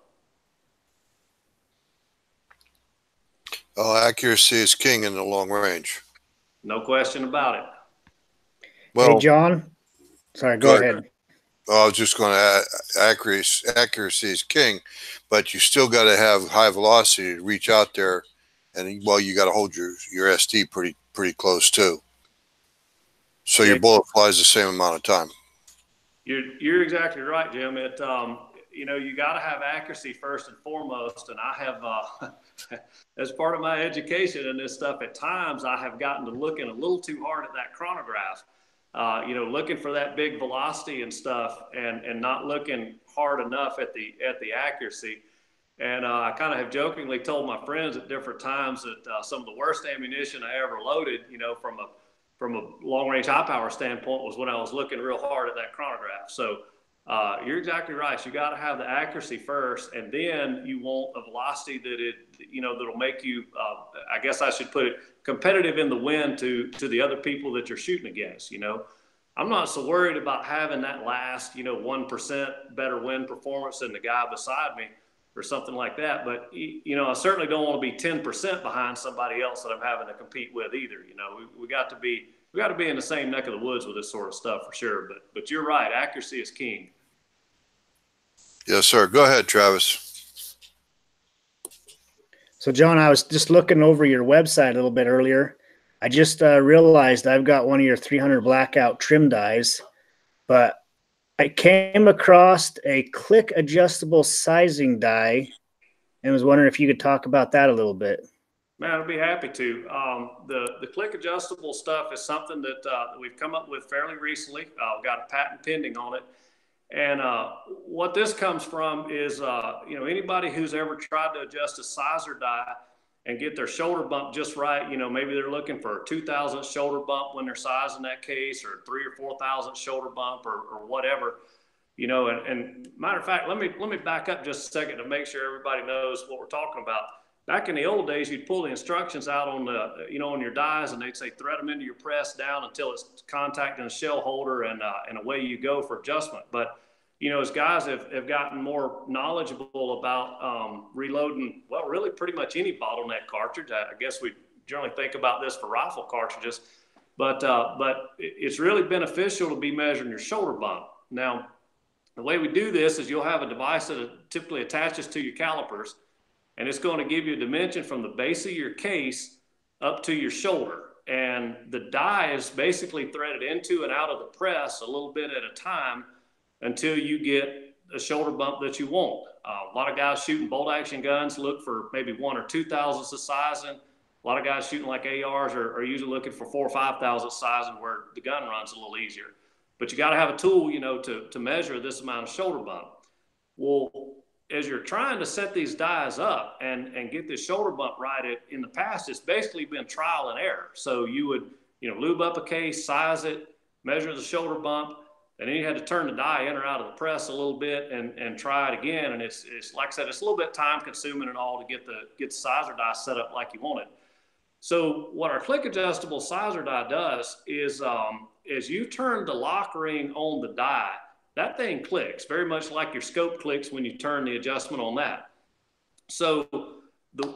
Oh, accuracy is king in the long range. No question about it. Well, hey, John. Sorry, go ahead. I was just going to add, accuracy is king, but you still got to have high velocity to reach out there, and you got to hold your SD pretty close too. So your bullet flies the same amount of time. You're exactly right, Jim. You got to have accuracy first and foremost, and I have, as part of my education in this stuff, at times I have gotten to looking a little too hard at that chronograph. Looking for that big velocity and stuff, and not looking hard enough at the accuracy. And I kind of have jokingly told my friends at different times that some of the worst ammunition I ever loaded, from a long range high power standpoint, was when I was looking real hard at that chronograph. So you're exactly right. You got to have the accuracy first, and then you want a velocity that'll make you, I guess I should put it, competitive in the wind to the other people that you're shooting against. I'm not so worried about having that last, 1% better wind performance than the guy beside me. or something like that. But, you know, I certainly don't want to be 10% behind somebody else that I'm having to compete with either. You know, we got to be in the same neck of the woods with this sort of stuff for sure. But you're right. Accuracy is king. Yes, sir. Go ahead, Travis. So, John, I was just looking over your website a little bit earlier. I just realized I've got one of your 300 blackout trim dies, but I came across a click adjustable sizing die and was wondering if you could talk about that a little bit. Man, I'd be happy to. The click adjustable stuff is something that we've come up with fairly recently. We've got a patent pending on it. And what this comes from is, you know, anybody who's ever tried to adjust a sizer die and get their shoulder bump just right, you know, maybe they're looking for a 2,000 shoulder bump when they're sizing that case, or 3,000 or 4,000 shoulder bump, or whatever, you know. And matter of fact, let me back up just a second to make sure everybody knows what we're talking about. Back in the old days, you'd pull the instructions out on the, you know, on your dies, and they'd say thread them into your press down until it's contacting a shell holder, and away you go for adjustment. But, you know, as guys have gotten more knowledgeable about reloading, well, really pretty much any bottleneck cartridge. I guess we generally think about this for rifle cartridges, but it's really beneficial to be measuring your shoulder bump. Now, the way we do this is you'll have a device that typically attaches to your calipers, and it's going to give you a dimension from the base of your case up to your shoulder. And the die is basically threaded into and out of the press a little bit at a time until you get a shoulder bump that you want. A lot of guys shooting bolt action guns look for maybe 1 or 2 thousandths of sizing. A lot of guys shooting like ARs are usually looking for 4 or 5 thousandths sizing, where the gun runs a little easier. But you got to have a tool, you know, to measure this amount of shoulder bump. Well, as you're trying to set these dies up and get this shoulder bump right, in the past, it's basically been trial and error. So you would, you know, lube up a case, size it, measure the shoulder bump, and then you had to turn the die in or out of the press a little bit and try it again. And it's like I said, it's a little bit time consuming and all to get the sizer die set up like you want it. So what our click adjustable sizer die does is, as you turn the lock ring on the die, that thing clicks very much like your scope clicks when you turn the adjustment on that. So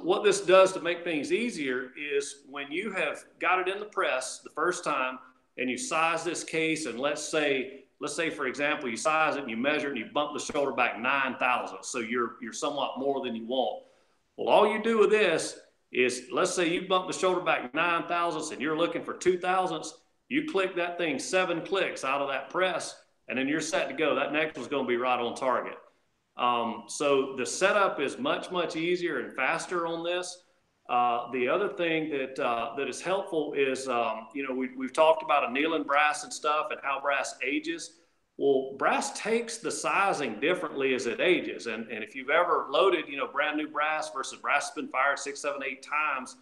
what this does to make things easier is, when you have got it in the press the first time and you size this case, and let's say for example, you size it and you measure it and you bump the shoulder back 9 thousandths. So you're somewhat more than you want. Well, all you do with this is, let's say you bump the shoulder back 9 thousandths and you're looking for 2 thousandths. You click that thing 7 clicks out of that press, and then you're set to go. That next one's going to be right on target. So the setup is much, much easier and faster on this. The other thing that is helpful is, you know, we've talked about annealing brass and stuff and how brass ages. Well, brass takes the sizing differently as it ages. And if you've ever loaded, you know, brand new brass versus brass that's been fired 6, 7, 8 times,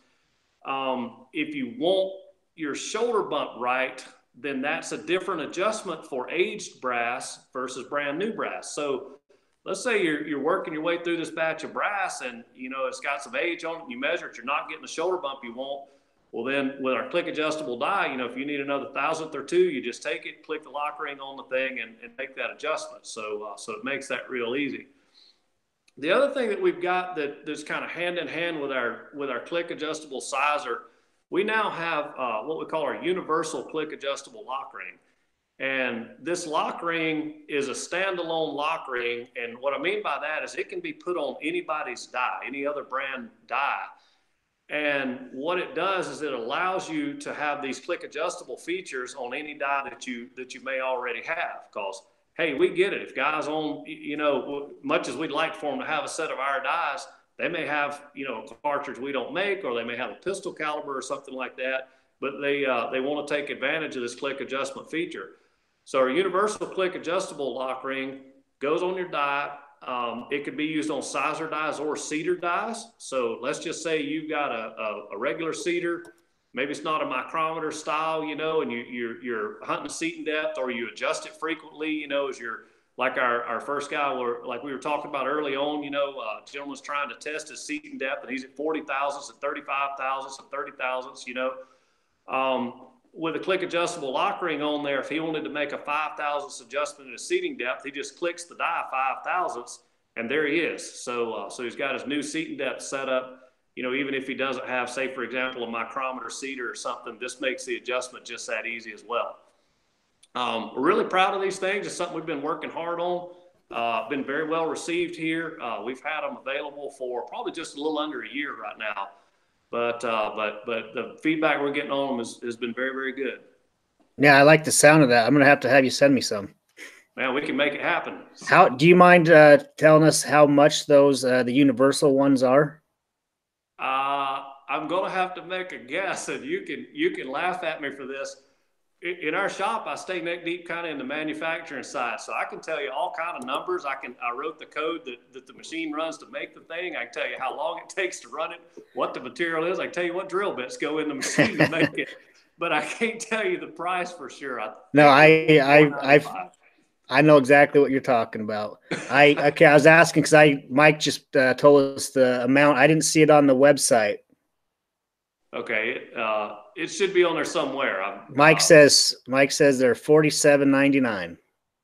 if you want your shoulder bump right, then that's a different adjustment for aged brass versus brand new brass. So let's say you're working your way through this batch of brass, and, you know, it's got some age on it, and you measure it, you're not getting the shoulder bump you want. Well, then with our click adjustable die, you know, if you need another 1,000th or 2, you just take it, click the lock ring on the thing, and make that adjustment. So it makes that real easy. The other thing that we've got that's kind of hand in hand with our click adjustable sizer, we now have what we call our universal click adjustable lock ring. And this lock ring is a standalone lock ring. And what I mean by that is it can be put on anybody's die, any other brand die. And what it does is it allows you to have these click adjustable features on any die that you may already have. Because, hey, we get it. If guys own, you know, much as we'd like for them to have a set of our dies, they may have, you know, a cartridge we don't make, or they may have a pistol caliber or something like that, but they want to take advantage of this click adjustment feature. So our universal click adjustable lock ring goes on your die. It could be used on sizer dies or cedar dies. So let's just say you've got a regular cedar, maybe it's not a micrometer style, you know, and you're hunting seating depth, or you adjust it frequently, you know, as you're, like our first guy, like we were talking about early on, you know, gentleman's trying to test his seating depth, and he's at 40 thousandths and 35 thousandths and 30 thousandths, you know. With a click adjustable lock ring on there, if he wanted to make a 5 thousandths adjustment in his seating depth, he just clicks the die 5 thousandths, And there he is. So he's got his new seating depth set up. You know, even if he doesn't have, say, for example, a micrometer seater or something, this makes the adjustment just that easy as well. We're really proud of these things. It's something we've been working hard on. Been very well received here. We've had them available for probably just a little under a year right now. But the feedback we're getting on them has been very, very good. Yeah, I like the sound of that. I'm going to have you send me some. Man, we can make it happen. How do you mind telling us how much those the universal ones are? I'm going to have to make a guess, and you can laugh at me for this. In our shop, I stay neck deep kind of in the manufacturing side, so I can tell you all kind of numbers. I wrote the code that the machine runs to make the thing. I can tell you how long it takes to run it, what the material is. I can tell you what drill bits go in the machine to make it, but I can't tell you the price for sure. I know exactly what you're talking about. I was asking because Mike just told us the amount. I didn't see it on the website. Okay, it should be on there somewhere. Mike says they're $47.99.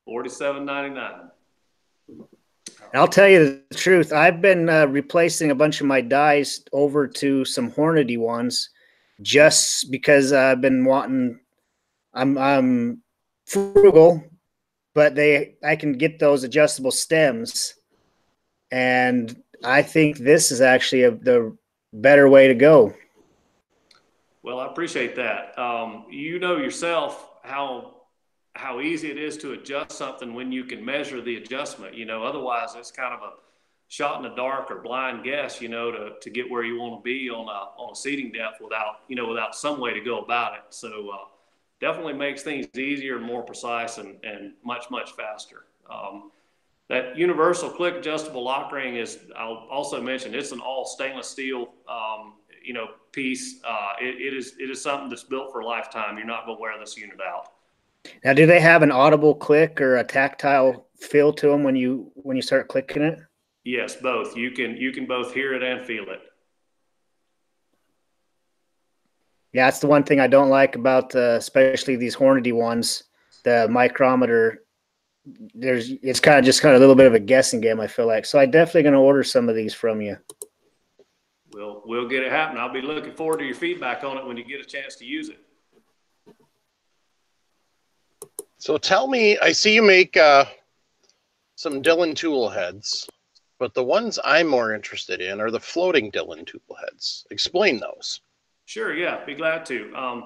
$47.99. I'll tell you the truth. I've been replacing a bunch of my dies over to some Hornady ones, just because I've been wanting. I'm frugal, but I can get those adjustable stems, and I think this is actually the better way to go. Well, I appreciate that. You know yourself how easy it is to adjust something when you can measure the adjustment. You know, otherwise it's kind of a shot in the dark or blind guess. You know, to get where you want to be on a seating depth without some way to go about it. So definitely makes things easier and more precise and much faster. That universal click adjustable lock ring is, I'll also mention, it's an all stainless steel piece. It is something that's built for a lifetime. You're not going to wear this unit out. Now, do they have an audible click or a tactile feel to them when you start clicking it? Yes, both. You can both hear it and feel it. Yeah, that's the one thing I don't like about especially these Hornady ones. The micrometer, it's kind of a little bit of a guessing game, I feel like. So I'm definitely going to order some of these from you. We'll get it happening. I'll be looking forward to your feedback on it when you get a chance to use it. So tell me, I see you make some Dillon tool heads, but the ones I'm more interested in are the floating Dillon tool heads. Explain those. Sure, yeah, be glad to.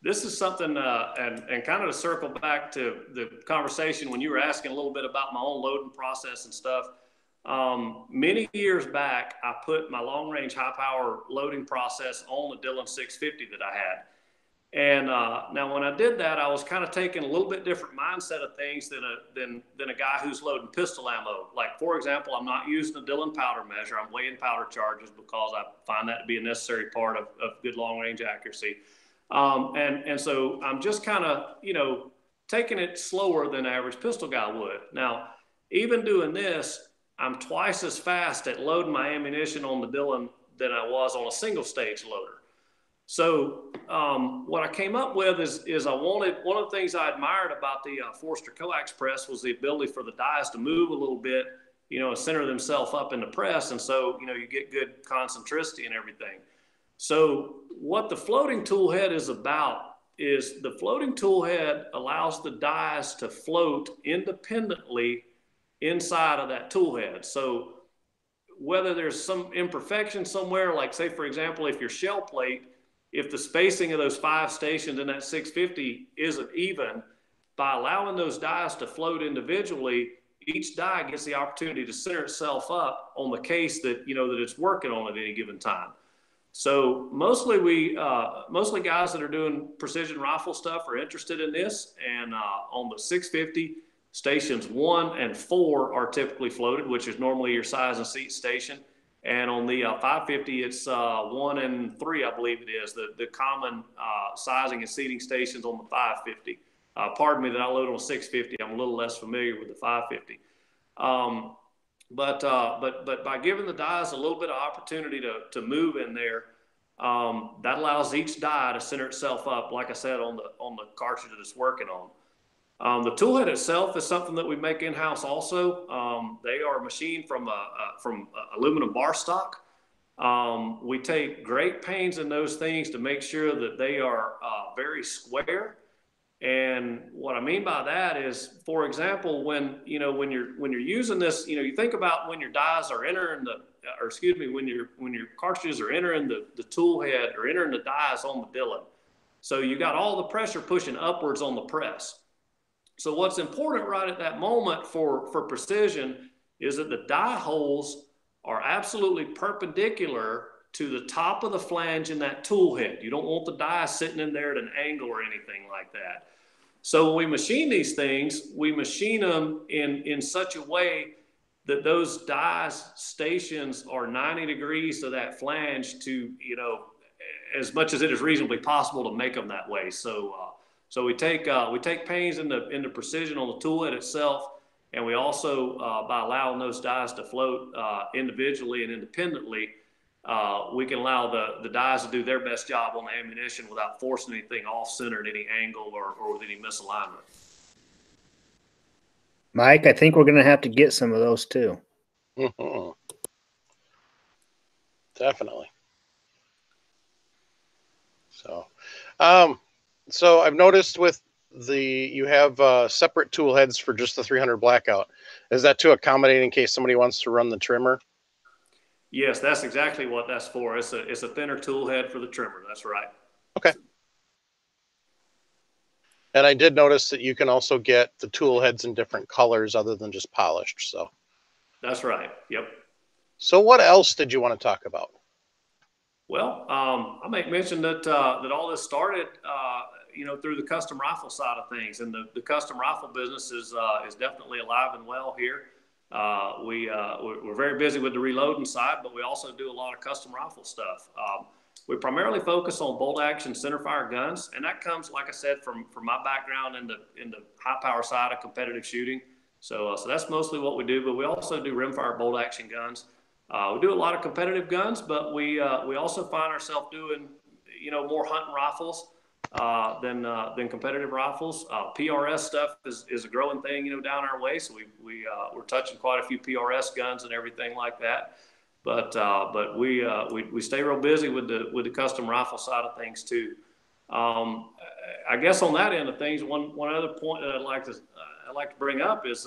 This is something, and kind of to circle back to the conversation when you were asking a little bit about my own loading process and stuff. Many years back, I put my long-range high-power loading process on the Dillon 650 that I had. And now when I did that, I was kind of taking a little bit different mindset of things than a guy who's loading pistol ammo. Like, for example, I'm not using a Dillon powder measure. I'm weighing powder charges because I find that to be a necessary part of good long-range accuracy. And so I'm just kind of, taking it slower than average pistol guy would. Now, even doing this, I'm twice as fast at loading my ammunition on the Dillon than I was on a single stage loader. So what I came up with is I wanted, one of the things I admired about the Forster coax press was the ability for the dies to move a little bit, and center themselves up in the press. And so, you get good concentricity and everything. So what the floating tool head is about is the floating tool head allows the dies to float independently inside of that tool head. So whether there's some imperfection somewhere, like say, for example, if your shell plate, if the spacing of those 5 stations in that 650 isn't even, by allowing those dies to float individually, each die gets the opportunity to center itself up on the case that, that it's working on at any given time. So mostly guys that are doing precision rifle stuff are interested in this. And on the 650, stations 1 and 4 are typically floated, which is normally your size and seat station. And on the 550, it's 1 and 3, I believe it is, the common sizing and seating stations on the 550. Pardon me that I load on 650. I'm a little less familiar with the 550. But by giving the dies a little bit of opportunity to move in there, that allows each die to center itself up, like I said, on the cartridge that it's working on. The tool head itself is something that we make in-house also. They are machined from aluminum bar stock. We take great pains in those things to make sure that they are very square. And what I mean by that is, for example, when you're using this, you think about when your dies are entering when your cartridges are entering the tool head or entering the dies on the billet. So you got all the pressure pushing upwards on the press. So what's important right at that moment for precision is that the die holes are absolutely perpendicular to the top of the flange in that tool head. You don't want the die sitting in there at an angle or anything like that. So when we machine these things, we machine them in such a way that those die stations are 90 degrees to that flange to, as much as it is reasonably possible to make them that way. So we take pains into precision on the tool head itself, and we also by allowing those dies to float individually and independently, we can allow the dies to do their best job on the ammunition without forcing anything off center at any angle or with any misalignment. Mike, I think we're going to have to get some of those too. Mm-hmm. Definitely. So I've noticed with you have separate tool heads for just the 300 blackout. Is that to accommodate in case somebody wants to run the trimmer? Yes, that's exactly what that's for. It's a thinner tool head for the trimmer. That's right. Okay. And I did notice that you can also get the tool heads in different colors other than just polished. So that's right. Yep. So what else did you want to talk about? Well, I might mention that all this started, through the custom rifle side of things, and the custom rifle business is definitely alive and well here. We're very busy with the reloading side, but we also do a lot of custom rifle stuff. We primarily focus on bolt action centerfire guns, and that comes, like I said, from my background in the high power side of competitive shooting. So that's mostly what we do, but we also do rimfire bolt action guns. We do a lot of competitive guns, but we also find ourselves doing, more hunting rifles than competitive rifles. PRS stuff is a growing thing, down our way. So we're touching quite a few PRS guns and everything like that. But we stay real busy with the custom rifle side of things too. I guess on that end of things, one other point that I'd like to bring up is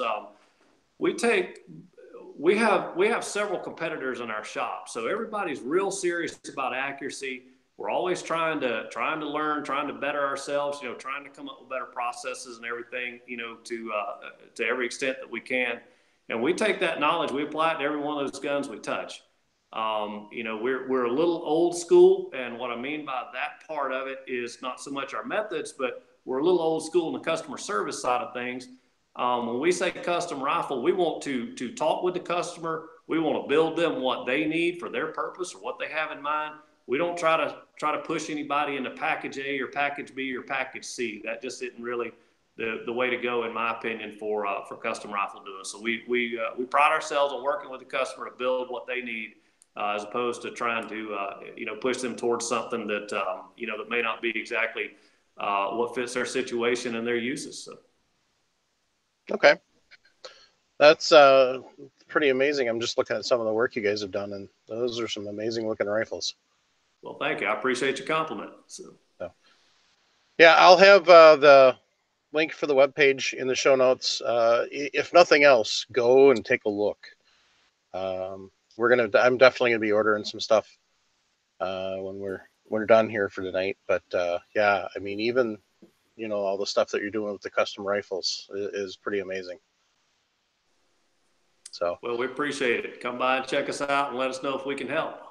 we have several competitors in our shop, so everybody's real serious about accuracy. We're always trying to learn, trying to better ourselves, trying to come up with better processes and everything, to every extent that we can. And we take that knowledge, we apply it to every one of those guns we touch. We're a little old school, and what I mean by that part of it is not so much our methods, but we're a little old school in the customer service side of things. When we say custom rifle, we want to talk with the customer. We want to build them what they need for their purpose or what they have in mind. We don't try to push anybody into package A or package B or package C. That just isn't really the way to go, in my opinion, for custom rifle doing. So we pride ourselves on working with the customer to build what they need, as opposed to trying to push them towards something that that may not be exactly what fits their situation and their uses. So. Okay. That's pretty amazing. I'm just looking at some of the work you guys have done, and those are some amazing looking rifles. Well, thank you. I appreciate your compliment. So. Yeah, I'll have the link for the webpage in the show notes. If nothing else, go and take a look. I'm definitely gonna be ordering some stuff when we're done here for tonight. But yeah, I mean, even all the stuff that you're doing with the custom rifles is pretty amazing. So, well, we appreciate it. Come by and check us out and let us know if we can help.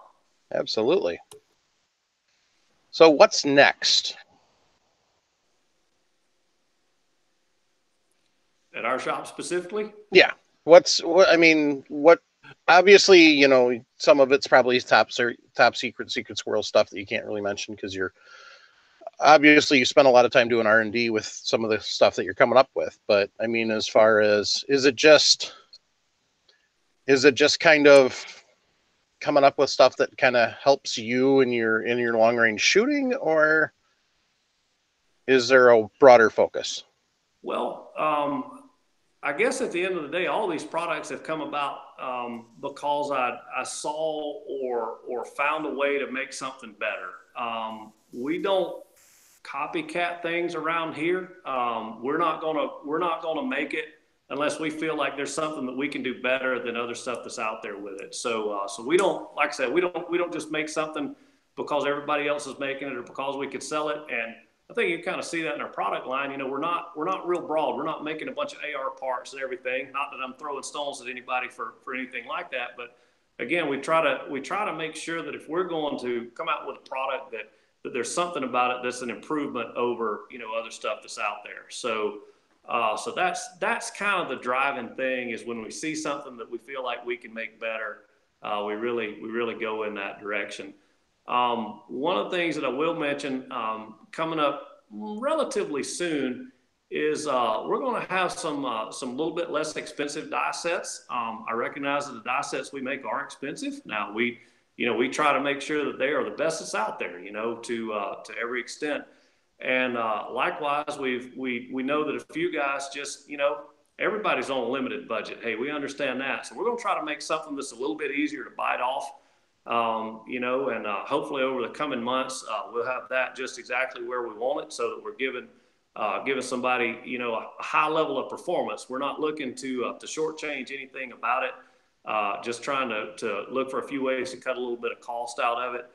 Absolutely. So what's next? At our shop specifically? Yeah. What obviously, some of it's probably top secret squirrel stuff that you can't really mention because you spend a lot of time doing R&D with some of the stuff that you're coming up with. But I mean, as far as, is it just kind of coming up with stuff that kind of helps you in your long range shooting, or is there a broader focus? Well, I guess at the end of the day, all these products have come about because I saw or found a way to make something better. We don't copycat things around here. We're not gonna make it unless we feel like there's something that we can do better than other stuff that's out there with it. So we don't, like I said, we don't just make something because everybody else is making it or because we could sell it. And I think you kind of see that in our product line. We're not real broad. We're not making a bunch of AR parts and everything. Not that I'm throwing stones at anybody for anything like that, but again, we try to make sure that if we're going to come out with a product that there's something about it that's an improvement over other stuff that's out there. So that's kind of the driving thing, is when we see something that we feel like we can make better, we really go in that direction. One of the things that I will mention coming up relatively soon is we're going to have some little bit less expensive die sets. I recognize that the die sets we make are expensive. Now we try to make sure that they are the best that's out there, to every extent. And likewise, we know that a few guys just, everybody's on a limited budget. Hey, we understand that. So we're going to try to make something that's a little bit easier to bite off, and hopefully over the coming months, we'll have that just exactly where we want it, so that we're giving somebody, a high level of performance. We're not looking to shortchange anything about it. Just trying to look for a few ways to cut a little bit of cost out of it.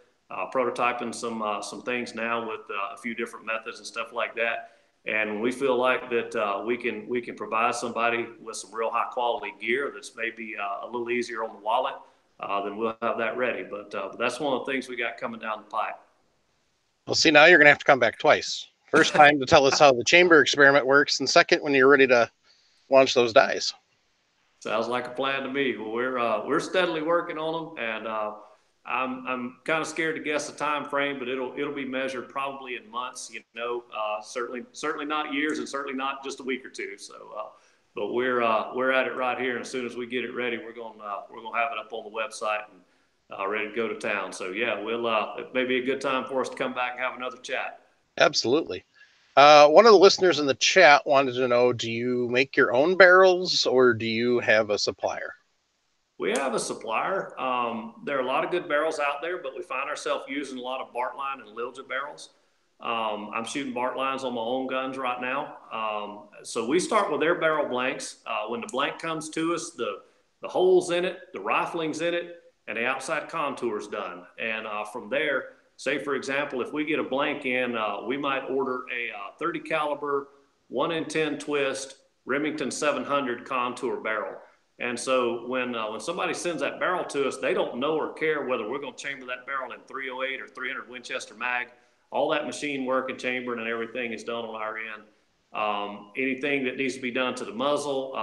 Prototyping some things now with a few different methods and stuff like that. And when we feel like that we can provide somebody with some real high quality gear that's maybe a little easier on the wallet, then we'll have that ready. But that's one of the things we got coming down the pipe. Well, see, now you're going to have to come back twice. First time to tell us how the chamber experiment works, and second when you're ready to launch those dies. Sounds like a plan to me. Well, we're steadily working on them, and I'm kind of scared to guess the time frame, but it'll be measured probably in months. Certainly not years, and certainly not just a week or two. So, but we're at it right here, and as soon as we get it ready, we're gonna have it up on the website and ready to go to town. So yeah, it may be a good time for us to come back and have another chat. Absolutely. One of the listeners in the chat wanted to know, do you make your own barrels or do you have a supplier? We have a supplier. There are a lot of good barrels out there, but we find ourselves using a lot of Bartline and Lilja barrels. I'm shooting Bartlines on my own guns right now. So we start with their barrel blanks. When the blank comes to us, the holes in it, the rifling's in it, and the outside contour's done. And from there, say for example, if we get a blank in, we might order a 30 caliber 1 in 10 twist Remington 700 contour barrel. And so when somebody sends that barrel to us, they don't know or care whether we're going to chamber that barrel in 308 or 300 Winchester mag. All that machine work and chambering and everything is done on our end. Anything that needs to be done to the muzzle,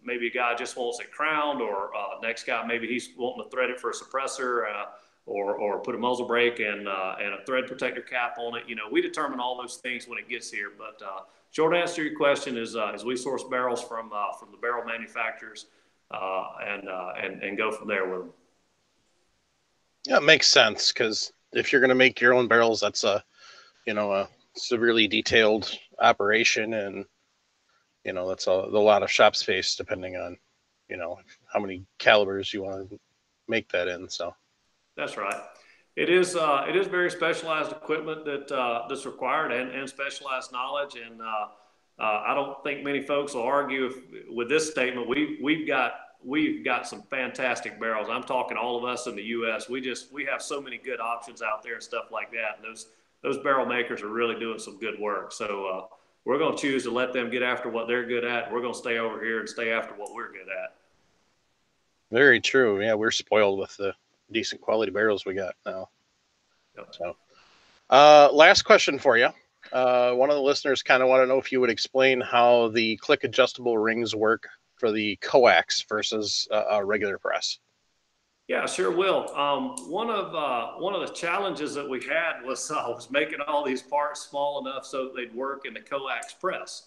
maybe a guy just wants it crowned, or next guy maybe he's wanting to thread it for a suppressor, or put a muzzle brake and a thread protector cap on it. We determine all those things when it gets here. But short answer to your question is we source barrels from the barrel manufacturers and go from there with them. Yeah, it makes sense, because if you're going to make your own barrels, that's a severely detailed operation, and that's a lot of shop space depending on how many calibers you want to make that in. So that's right. It is very specialized equipment that's required, and specialized knowledge. And I don't think many folks will argue with this statement. We've got some fantastic barrels. I'm talking all of us in the U.S. We have so many good options out there and stuff like that. And those barrel makers are really doing some good work. So we're going to choose to let them get after what they're good at. We're going to stay over here and stay after what we're good at. Very true. Yeah, we're spoiled with the decent quality barrels we got now. Yep. So last question for you. One of the listeners kind of want to know if you would explain how the click adjustable rings work for the coax versus a regular press. Yeah, sure will. One of the challenges that we had was making all these parts small enough so that they'd work in the coax press.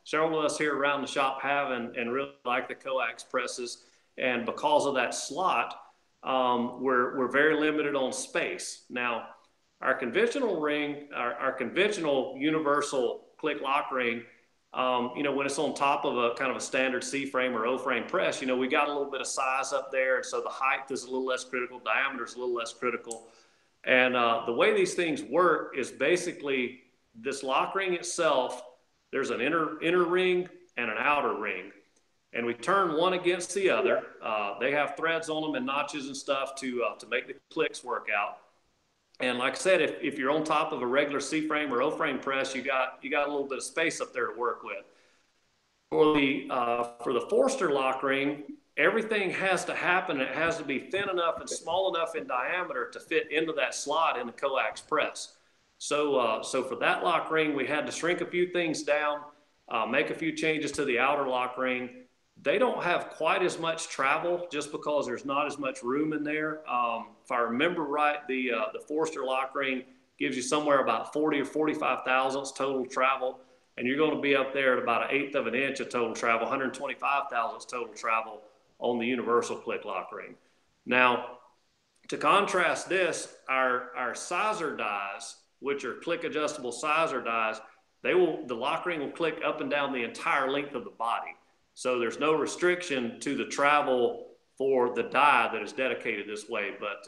Several of us here around the shop have and really like the coax presses, and because of that slot, we're very limited on space. Now, our conventional ring, our conventional universal click lock ring, when it's on top of a kind of a standard C frame or O frame press, we got a little bit of size up there. And so the height is a little less critical, diameter is a little less critical. And the way these things work is basically this lock ring itself, there's an inner ring and an outer ring. And we turn one against the other. They have threads on them and notches and stuff to make the clicks work out. And like I said, if you're on top of a regular C frame or O frame press, you got a little bit of space up there to work with. For the Forster lock ring, everything has to happen. It has to be thin enough and small enough in diameter to fit into that slot in the coax press. So for that lock ring, we had to shrink a few things down, make a few changes to the outer lock ring. They don't have quite as much travel just because there's not as much room in there. If I remember right, the Forster lock ring gives you somewhere about 40 or 45 thousandths total travel. And you're going to be up there at about 1/8 of an inch of total travel, 125 thousandths total travel on the universal click lock ring. Now, to contrast this, our sizer dies, which are click adjustable sizer dies, the lock ring will click up and down the entire length of the body. So there's no restriction to the travel for the die that is dedicated this way. But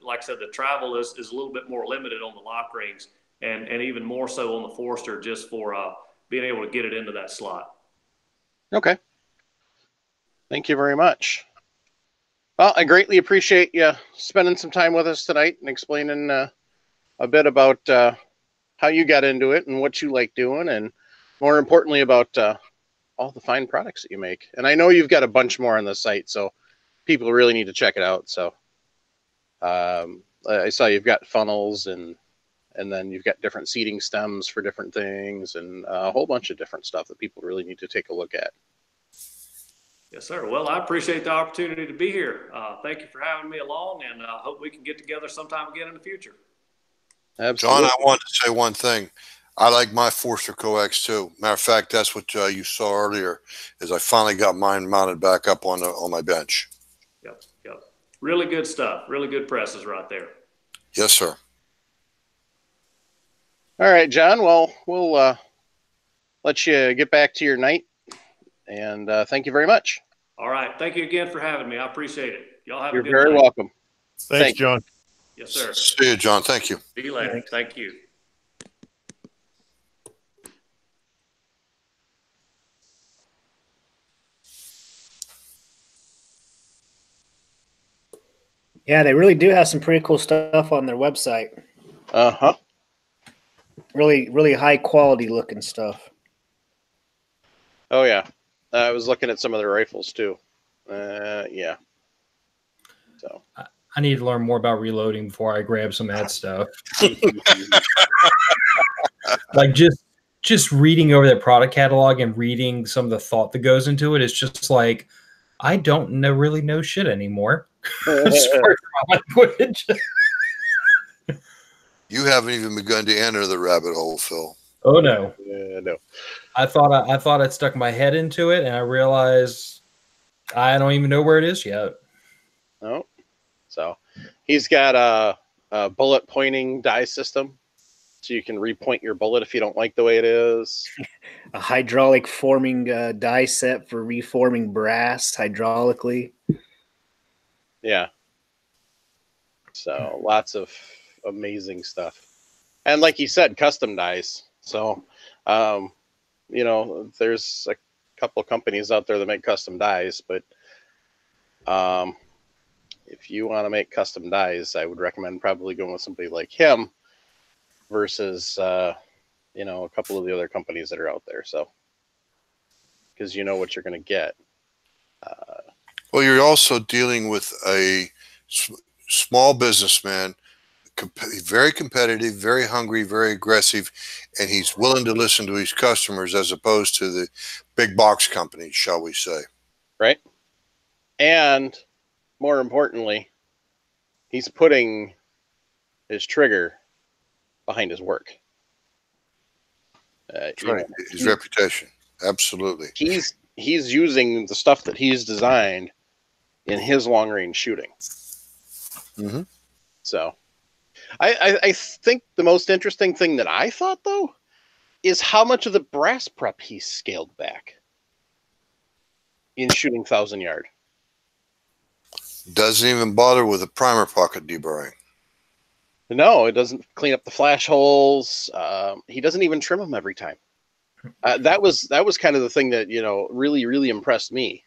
like I said, the travel is a little bit more limited on the lock rings and even more so on the Forster just for being able to get it into that slot. Okay. Thank you very much. Well, I greatly appreciate you spending some time with us tonight and explaining a bit about how you got into it and what you like doing, and more importantly about all the fine products that you make. And I know you've got a bunch more on the site, so people really need to check it out. So I saw you've got funnels and then you've got different seating stems for different things and a whole bunch of different stuff that people really need to take a look at. Yes, sir. Well, I appreciate the opportunity to be here. Thank you for having me along, and I hope we can get together sometime again in the future. Absolutely. John, I wanted to say one thing. I like my Forster coax too. Matter of fact, that's what you saw earlier. Is I finally got mine mounted back up on my bench. Yep. Really good stuff. Really good presses right there. Yes, sir. All right, John. Well, we'll let you get back to your night, and thank you very much. All right. Thank you again for having me. I appreciate it. Y'all have You're a good very night. welcome. Thanks, John. Yes, sir. See you, John. Thank you. See you later. Thanks. Thank you. Yeah, they really do have some pretty cool stuff on their website. Uh-huh. Really, really high quality looking stuff. Oh, yeah. I was looking at some of their rifles, too. Yeah. So I need to learn more about reloading before I grab some of that stuff. Like just reading over that product catalog and reading some of the thought that goes into it, it's just like, I don't really know shit anymore. Sorry for my language. You haven't even begun to enter the rabbit hole, Phil. Oh no. no. I thought I'd stuck my head into it, and I realized I don't even know where it is yet. Oh. So he's got a bullet pointing die system, so you can repoint your bullet if you don't like the way it is. A hydraulic forming die set for reforming brass hydraulically. Yeah. So lots of amazing stuff. And like you said, custom dies. So, there's a couple of companies out there that make custom dies, but if you want to make custom dies, I would recommend probably going with somebody like him versus, a couple of the other companies that are out there. So, because you know what you're going to get. Well, you're also dealing with a small businessman, very competitive, very hungry, very aggressive, and he's willing to listen to his customers as opposed to the big box companies, shall we say. Right. And more importantly, he's putting his trigger behind his work. That's right. His reputation. Absolutely. He's using the stuff that he's designed in his long range shooting. Mm-hmm. So I think the most interesting thing that I thought, though, is how much of the brass prep he scaled back in shooting 1,000-yard. Doesn't even bother with the primer pocket deburring. No, it doesn't clean up the flash holes. He doesn't even trim them every time. That was kind of the thing that, you know, really, really impressed me.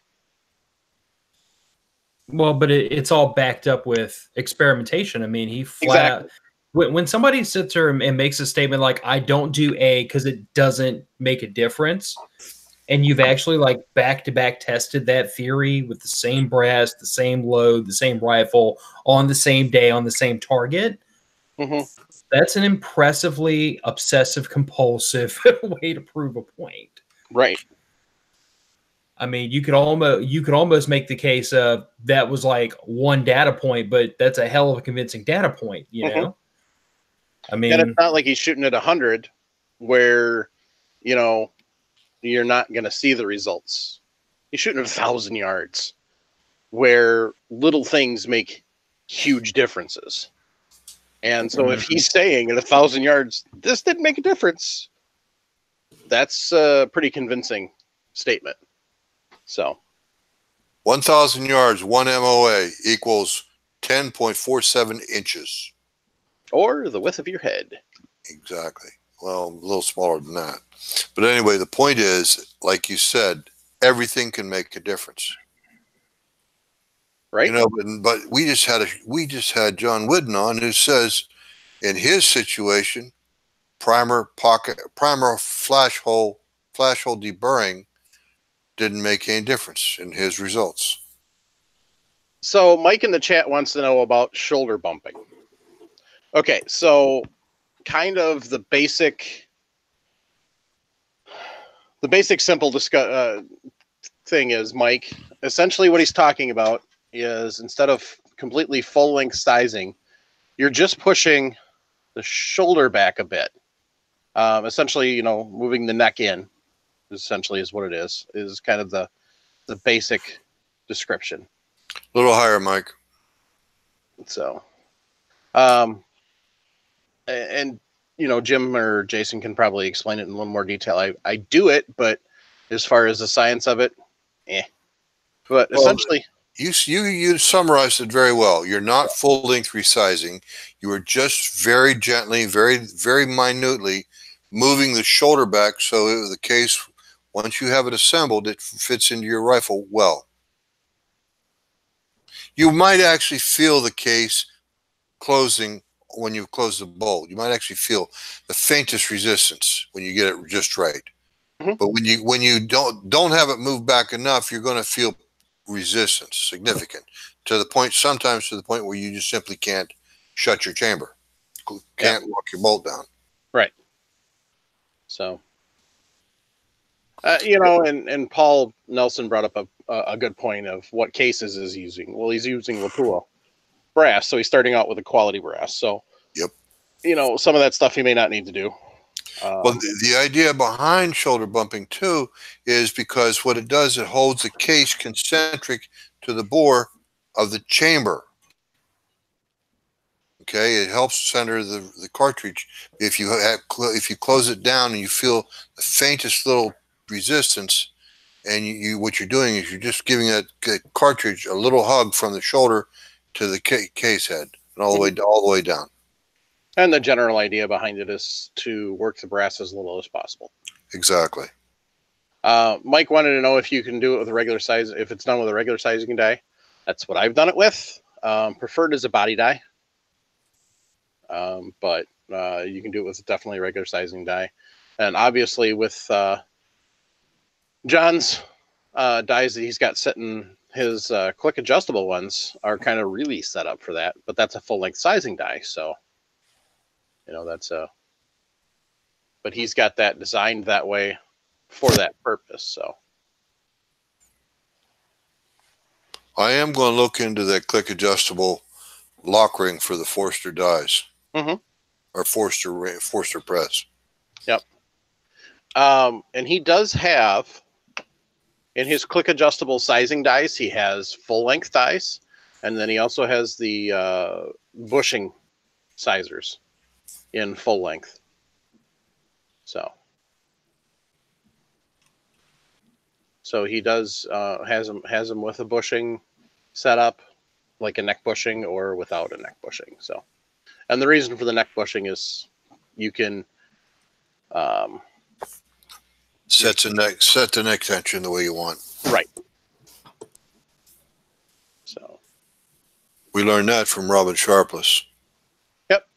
Well, but it's all backed up with experimentation. I mean, he flat out, when somebody sits there and makes a statement like, I don't do A because it doesn't make a difference, and you've actually like back-to-back tested that theory with the same brass, the same load, the same rifle, on the same day, on the same target, that's an impressively obsessive-compulsive way to prove a point. Right. I mean, you could almost make the case of that was like one data point, but that's a hell of a convincing data point, you know? I mean, and it's not like he's shooting at 100 where, you know, you're not going to see the results. He's shooting at 1,000 yards where little things make huge differences. And so if he's saying at 1,000 yards, this didn't make a difference, that's a pretty convincing statement. So 1,000 yards, 1 MOA equals 10.47 inches. Or the width of your head. Exactly. Well, a little smaller than that. But anyway, the point is, like you said, everything can make a difference. Right. You know, but we just had John Wooden on who says in his situation, primer flash hole deburring didn't make any difference in his results. So Mike in the chat wants to know about shoulder bumping. Okay, so kind of the basic simple thing is, Mike, essentially what he's talking about is instead of completely full length sizing, you're just pushing the shoulder back a bit. Essentially, you know, moving the neck in essentially is what it is kind of the basic description. A little higher, Mike. So, and you know, Jim or Jason can probably explain it in a little more detail. I do it, but as far as the science of it, But essentially, you summarized it very well. You're not full length resizing. You are just very gently, very very minutely moving the shoulder back so the case, once you have it assembled, it fits into your rifle well. You might actually feel the case closing when you close the bolt. You might actually feel the faintest resistance when you get it just right. But when you don't have it move back enough, you're going to feel resistance significant sometimes to the point where you just simply can't shut your chamber, can't lock your bolt down. Right. So, you know, and Paul Nelson brought up a good point of what cases is using. Well, he's using Lapua brass, so he's starting out with a quality brass. So, you know, some of that stuff he may not need to do. Well, the idea behind shoulder bumping too is because what it does, it holds the case concentric to the bore of the chamber. Okay, it helps center the cartridge. If you close it down and you feel the faintest little resistance, and what you're doing is you're just giving that cartridge a little hug from the shoulder to the case head and all the way down. And the general idea behind it is to work the brass as little as possible. Exactly. Mike wanted to know if you can do it with a regular size, if it's done with a regular sizing die. That's what I've done it with. Preferred is a body die. But you can do it with definitely a regular sizing die. And obviously with John's dies that he's got sitting, his click adjustable ones are kind of really set up for that. But that's a full length sizing die. So, you know, but he's got that designed that way for that purpose. So I am going to look into that click adjustable lock ring for the Forster dies, or Forster press. Yep. And he does have in his click adjustable sizing dies, he has full length dies, and then he also has the bushing sizers in full length. So So he does has them with a bushing setup, like a neck bushing, or without a neck bushing. So, and the reason for the neck bushing is you can set the neck tension the way you want. right. So we learned that from Robin Sharpless. Yep.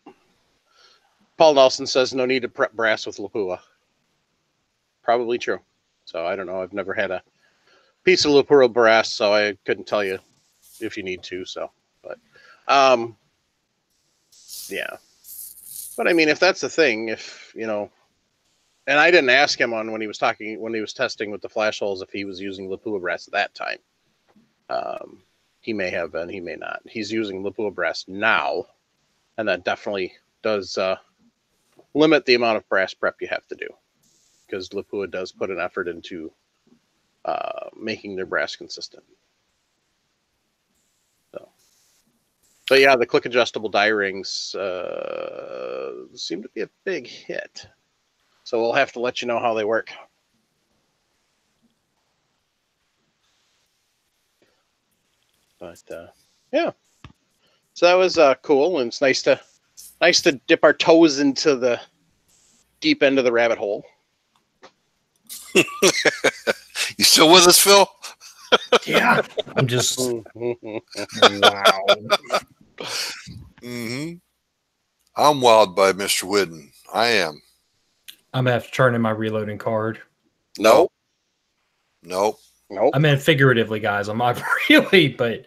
Paul Nelson says no need to prep brass with Lapua. Probably true. So I don't know. I've never had a piece of Lapua brass, so I couldn't tell you if you need to. So, but yeah. But I mean, if that's the thing, if you know, and I didn't ask him on when he was testing with the flash holes if he was using Lapua brass at that time. He may have been, he may not. He's using Lapua brass now, and that definitely does limit the amount of brass prep you have to do, because Lapua does put an effort into making their brass consistent. So, but yeah, the click adjustable die rings seem to be a big hit. So we'll have to let you know how they work. But yeah, so that was cool, and it's nice to dip our toes into the deep end of the rabbit hole. You still with us, Phil? Yeah, I'm just wow. Mm-hmm. I'm wowed by Mr. Whidden. I am. I'm gonna have to turn in my reloading card. No. Nope. I mean figuratively, guys. I'm not really, but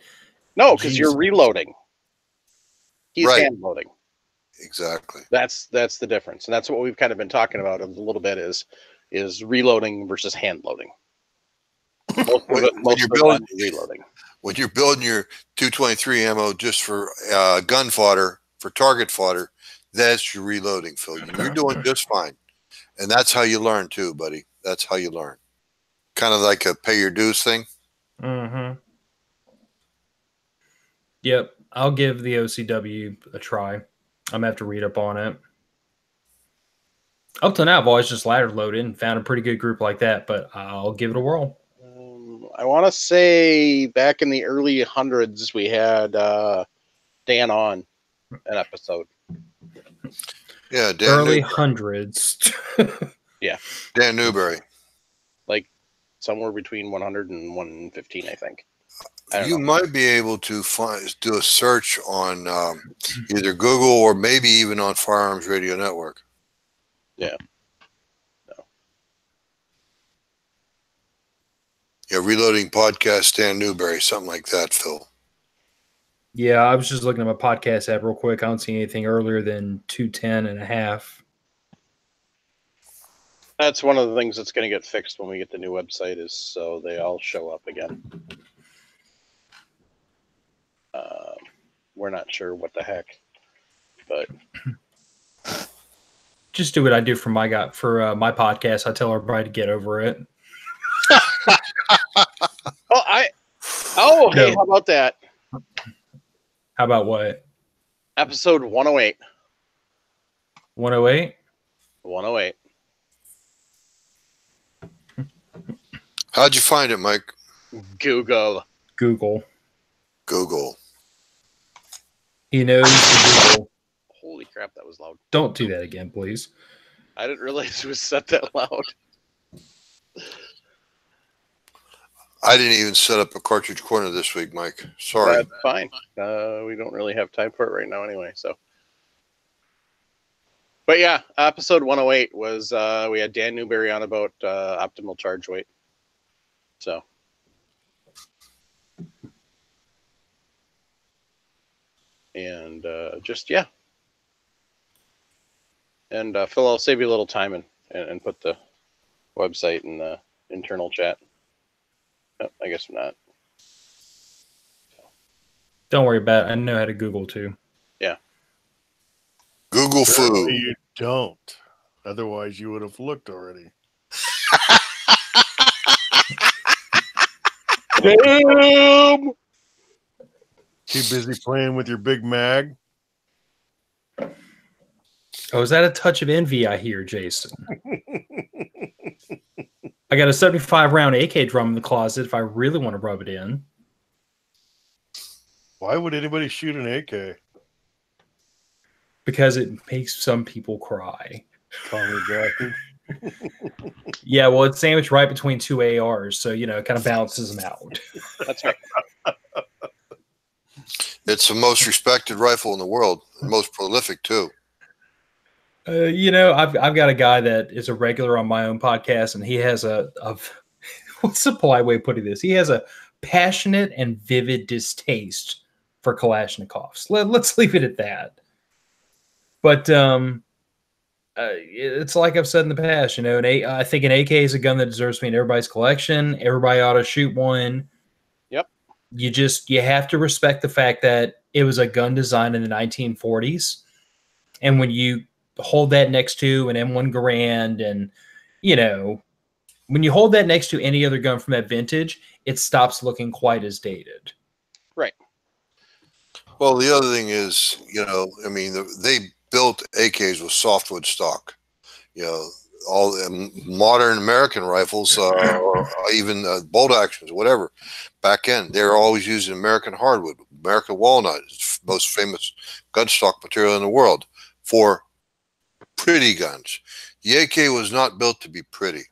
no, because you're reloading. He's right. hand loading. Exactly. That's the difference, and that's what we've kind of been talking about a little bit is reloading versus hand loading. Most of reloading. When you're building your 223 ammo just for gun fodder, for target fodder, that's your reloading, Phil. You're doing just fine. And that's how you learn too, buddy. That's how you learn. Kind of like a pay your dues thing. Mm-hmm. Yep. I'll give the OCW a try. I'm going to have to read up on it. Up to now, I've always just ladder loaded and found a pretty good group like that, but I'll give it a whirl. I want to say back in the early hundreds, we had Dan on an episode. Yeah, Dan early Newberry. Hundreds. Yeah. Dan Newberry. Like somewhere between 100 and 115, I think. You might be able to do a search on either Google or maybe even on Firearms Radio Network. Yeah. No. Yeah, Reloading Podcast, Dan Newberry, something like that, Phil. Yeah, I was just looking at my podcast app real quick. I don't see anything earlier than 210.5. That's one of the things that's going to get fixed when we get the new website, is so they all show up again. We're not sure what the heck, but just do what I do for my podcast. I tell everybody to get over it. Hey, how about that? How about what? Episode 108. 108? 108. How'd you find it, Mike? Google. He knows the Google. Holy crap, that was loud. Don't do that again, please. I didn't realize it was set that loud. I didn't even set up a cartridge corner this week, Mike. Sorry. That's fine. We don't really have time for it right now anyway, so. But yeah, episode 108 was, we had Dan Newberry on about optimal charge weight. So. And just, yeah. And Phil, I'll save you a little time and put the website in the internal chat. Oh, I guess not. Don't worry about it. I know how to Google too. Yeah. Google food. You don't. Otherwise, you would have looked already. Damn! Too busy playing with your big mag? Oh, is that a touch of envy I hear, Jason? I got a 75 round AK drum in the closet if I really want to rub it in. Why would anybody shoot an AK? Because it makes some people cry. Tommy Bastard. Yeah, well, it's sandwiched right between two ARs, so it kind of balances them out. That's right. It's the most respected rifle in the world, and most prolific too. I've got a guy that is a regular on my own podcast, and he has a what's the polite way of putting this? He has a passionate and vivid distaste for Kalashnikovs. Let's leave it at that. But it's like I've said in the past, I think an AK is a gun that deserves to be in everybody's collection. Everybody ought to shoot one. Yep. You have to respect the fact that it was a gun designed in the 1940s, and when you hold that next to an M1 Garand, and when you hold that next to any other gun from that vintage, it stops looking quite as dated. Right. Well, the other thing is, they built AKs with softwood stock. All the modern American rifles, or even bolt actions, whatever, back in, they were always using American hardwood, American walnut, most famous gun stock material in the world for pretty guns. The AK was not built to be pretty.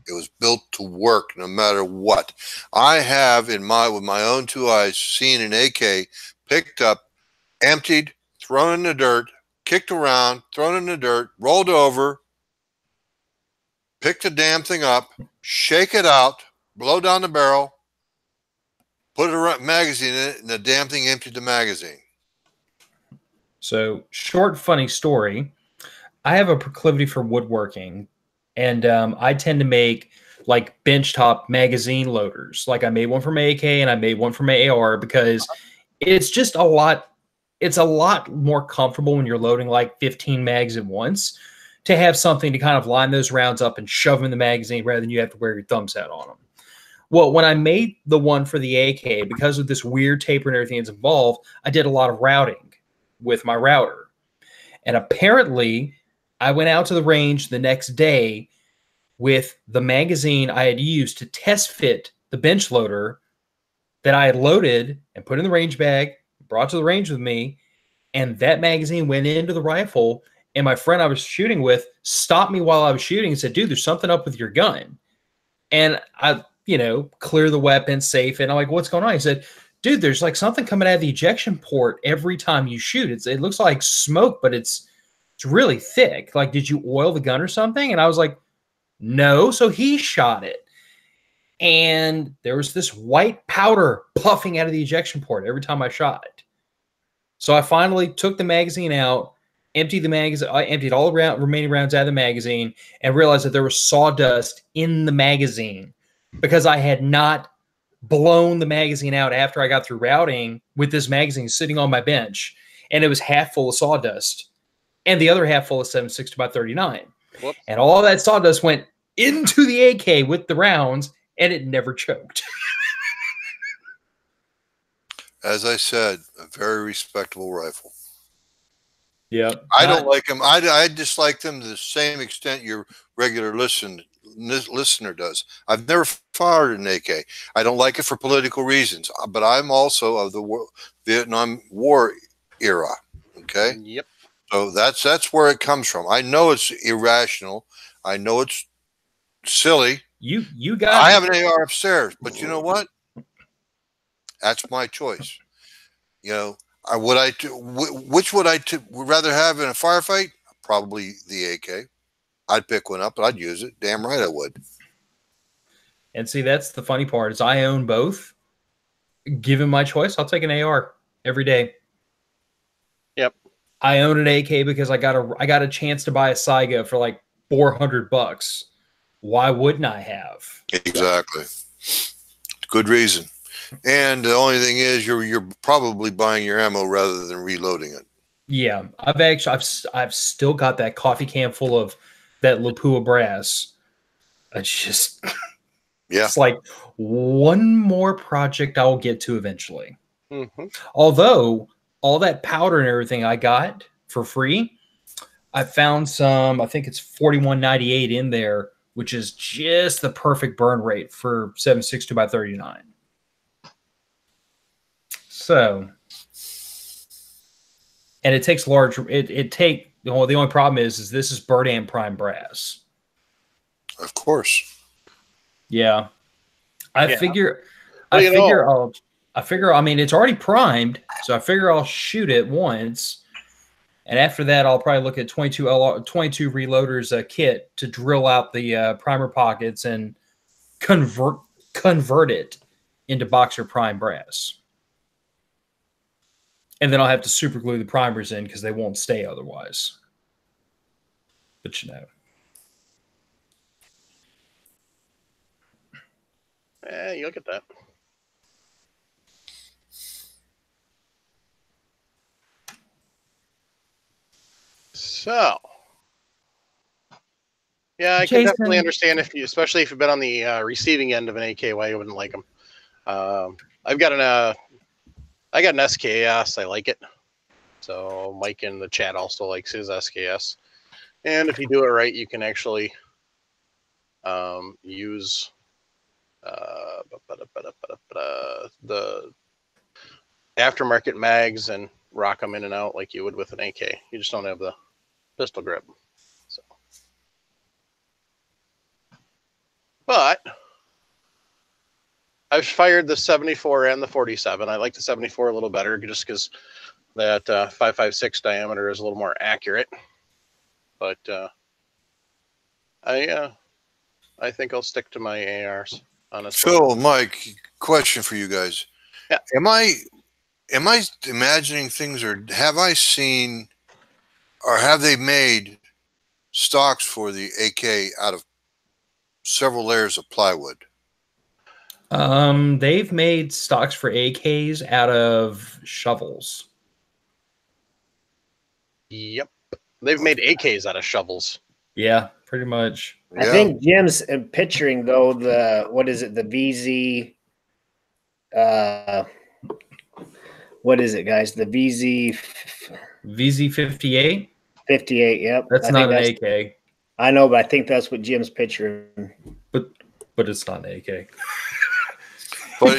It was built to work no matter what. I have with my own two eyes seen an AK picked up, emptied, thrown in the dirt, kicked around, thrown in the dirt, rolled over, pick the damn thing up, shake it out, blow down the barrel, put a magazine in it, and the damn thing emptied the magazine. So, short, funny story. I have a proclivity for woodworking, and I tend to make like benchtop magazine loaders. Like I made one for my AK and I made one for my AR because it's just a lot. It's a lot more comfortable when you're loading like 15 mags at once to have something to kind of line those rounds up and shove them in the magazine rather than you have to wear your thumbs out on them. Well, when I made the one for the AK, because of this weird taper and everything that's involved, I did a lot of routing with my router. And apparently, I went out to the range the next day with the magazine I had used to test fit the bench loader that I had loaded and put in the range bag, brought to the range with me, and that magazine went into the rifle, and my friend I was shooting with stopped me while I was shooting and said, dude, there's something up with your gun. And I, clear the weapon, safe, and I'm like, what's going on? He said, dude, there's like something coming out of the ejection port every time you shoot. It looks like smoke, but it's really thick. Like, did you oil the gun or something? And I was like, no. So he shot it. And there was this white powder puffing out of the ejection port every time I shot it. So I finally took the magazine out, emptied the magazine, I emptied all the remaining rounds out of the magazine, and realized that there was sawdust in the magazine because I had not blown the magazine out after I got through routing with this magazine sitting on my bench, and it was half full of sawdust and the other half full of 7.62 by 39. Whoops. And all that sawdust went into the AK with the rounds, and it never choked. As I said, a very respectable rifle. Yeah, I don't like them. I dislike them to the same extent your regular listener does. I've never fired an AK. I don't like it for political reasons, but I'm also of the Vietnam War era. Okay. Yep. So that's where it comes from. I know it's irrational. I know it's silly. You got. I have an AR upstairs, but you know what? That's my choice. Which would I rather have in a firefight? Probably the AK. I'd pick one up, but I'd use it. Damn right I would. And see, that's the funny part is I own both. Given my choice, I'll take an AR every day. Yep. I own an AK because I got a chance to buy a Saiga for like $400. Why wouldn't I have? Exactly. Good reason. And the only thing is, you're probably buying your ammo rather than reloading it. Yeah, I've still got that coffee can full of that Lapua brass. It's like one more project I will get to eventually. Mm-hmm. Although all that powder and everything I got for free, I found some. I think it's 41.98 in there which is just the perfect burn rate for 7.62 by 39. So, and it takes large. The only problem is this is Bird and prime brass. Of course. Yeah, I figure. Well, I mean, it's already primed, so I figure I'll shoot it once, and after that, I'll probably look at 22 reloaders kit to drill out the primer pockets and convert it into boxer prime brass. And then I'll have to super glue the primers in because they won't stay otherwise. But you know. you look at that. So, yeah, I can definitely understand especially if you've been on the receiving end of an AK, why you wouldn't like them. I got an SKS. I like it. So Mike in the chat also likes his SKS. And if you do it right, you can actually use the aftermarket mags and rock them in and out like you would with an AK. You just don't have the pistol grip. So, but I've fired the 74 and the 47. I like the 74 a little better just because that 5.56 diameter is a little more accurate. But I think I'll stick to my ARs. Honestly. So, Mike, question for you guys. Yeah. Am I imagining things, or have I seen, or have they made stocks for the AK out of several layers of plywood? They've made stocks for AKs out of shovels. Yep. They've made AKs out of shovels. Yeah, pretty much. I think Jim's picturing though the VZ. What is it, guys? The VZ58. 58. Yep, That's not an AK. I know, but I think that's what Jim's picturing. But it's not an AK. But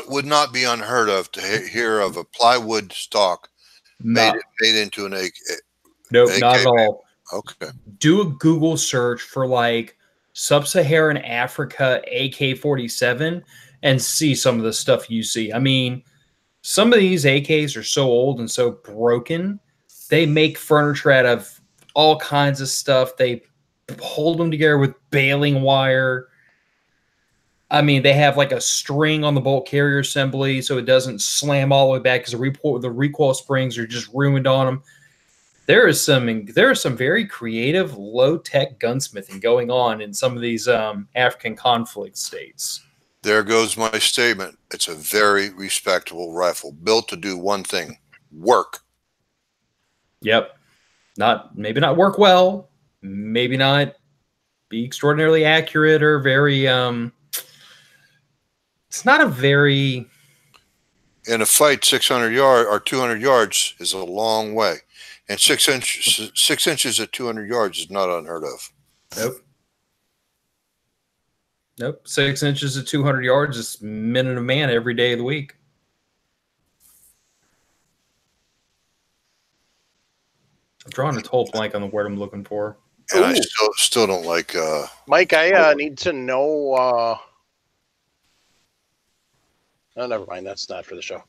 would not be unheard of to hear of a plywood stock made into an AK. Nope, not at all. Okay. Do a Google search for like Sub-Saharan Africa AK-47 and see some of the stuff you see. I mean, some of these AKs are so old and so broken. They make furniture out of all kinds of stuff. They hold them together with baling wire. I mean, they have like a string on the bolt carrier assembly so it doesn't slam all the way back because the recoil springs are just ruined on them. There is some very creative, low-tech gunsmithing going on in some of these African conflict states. There goes my statement. It's a very respectable rifle, built to do one thing: work. Yep. Maybe not work well, maybe not be extraordinarily accurate or very it's not a very... In a fight, 600 yards or 200 yards is a long way. And 6 inches at 200 yards is not unheard of. Nope. 6 inches at 200 yards is minute of man every day of the week. I'm drawing a total blank on the word I'm looking for. And I still don't like... Mike, I need to know... Oh, never mind. That's not for the show.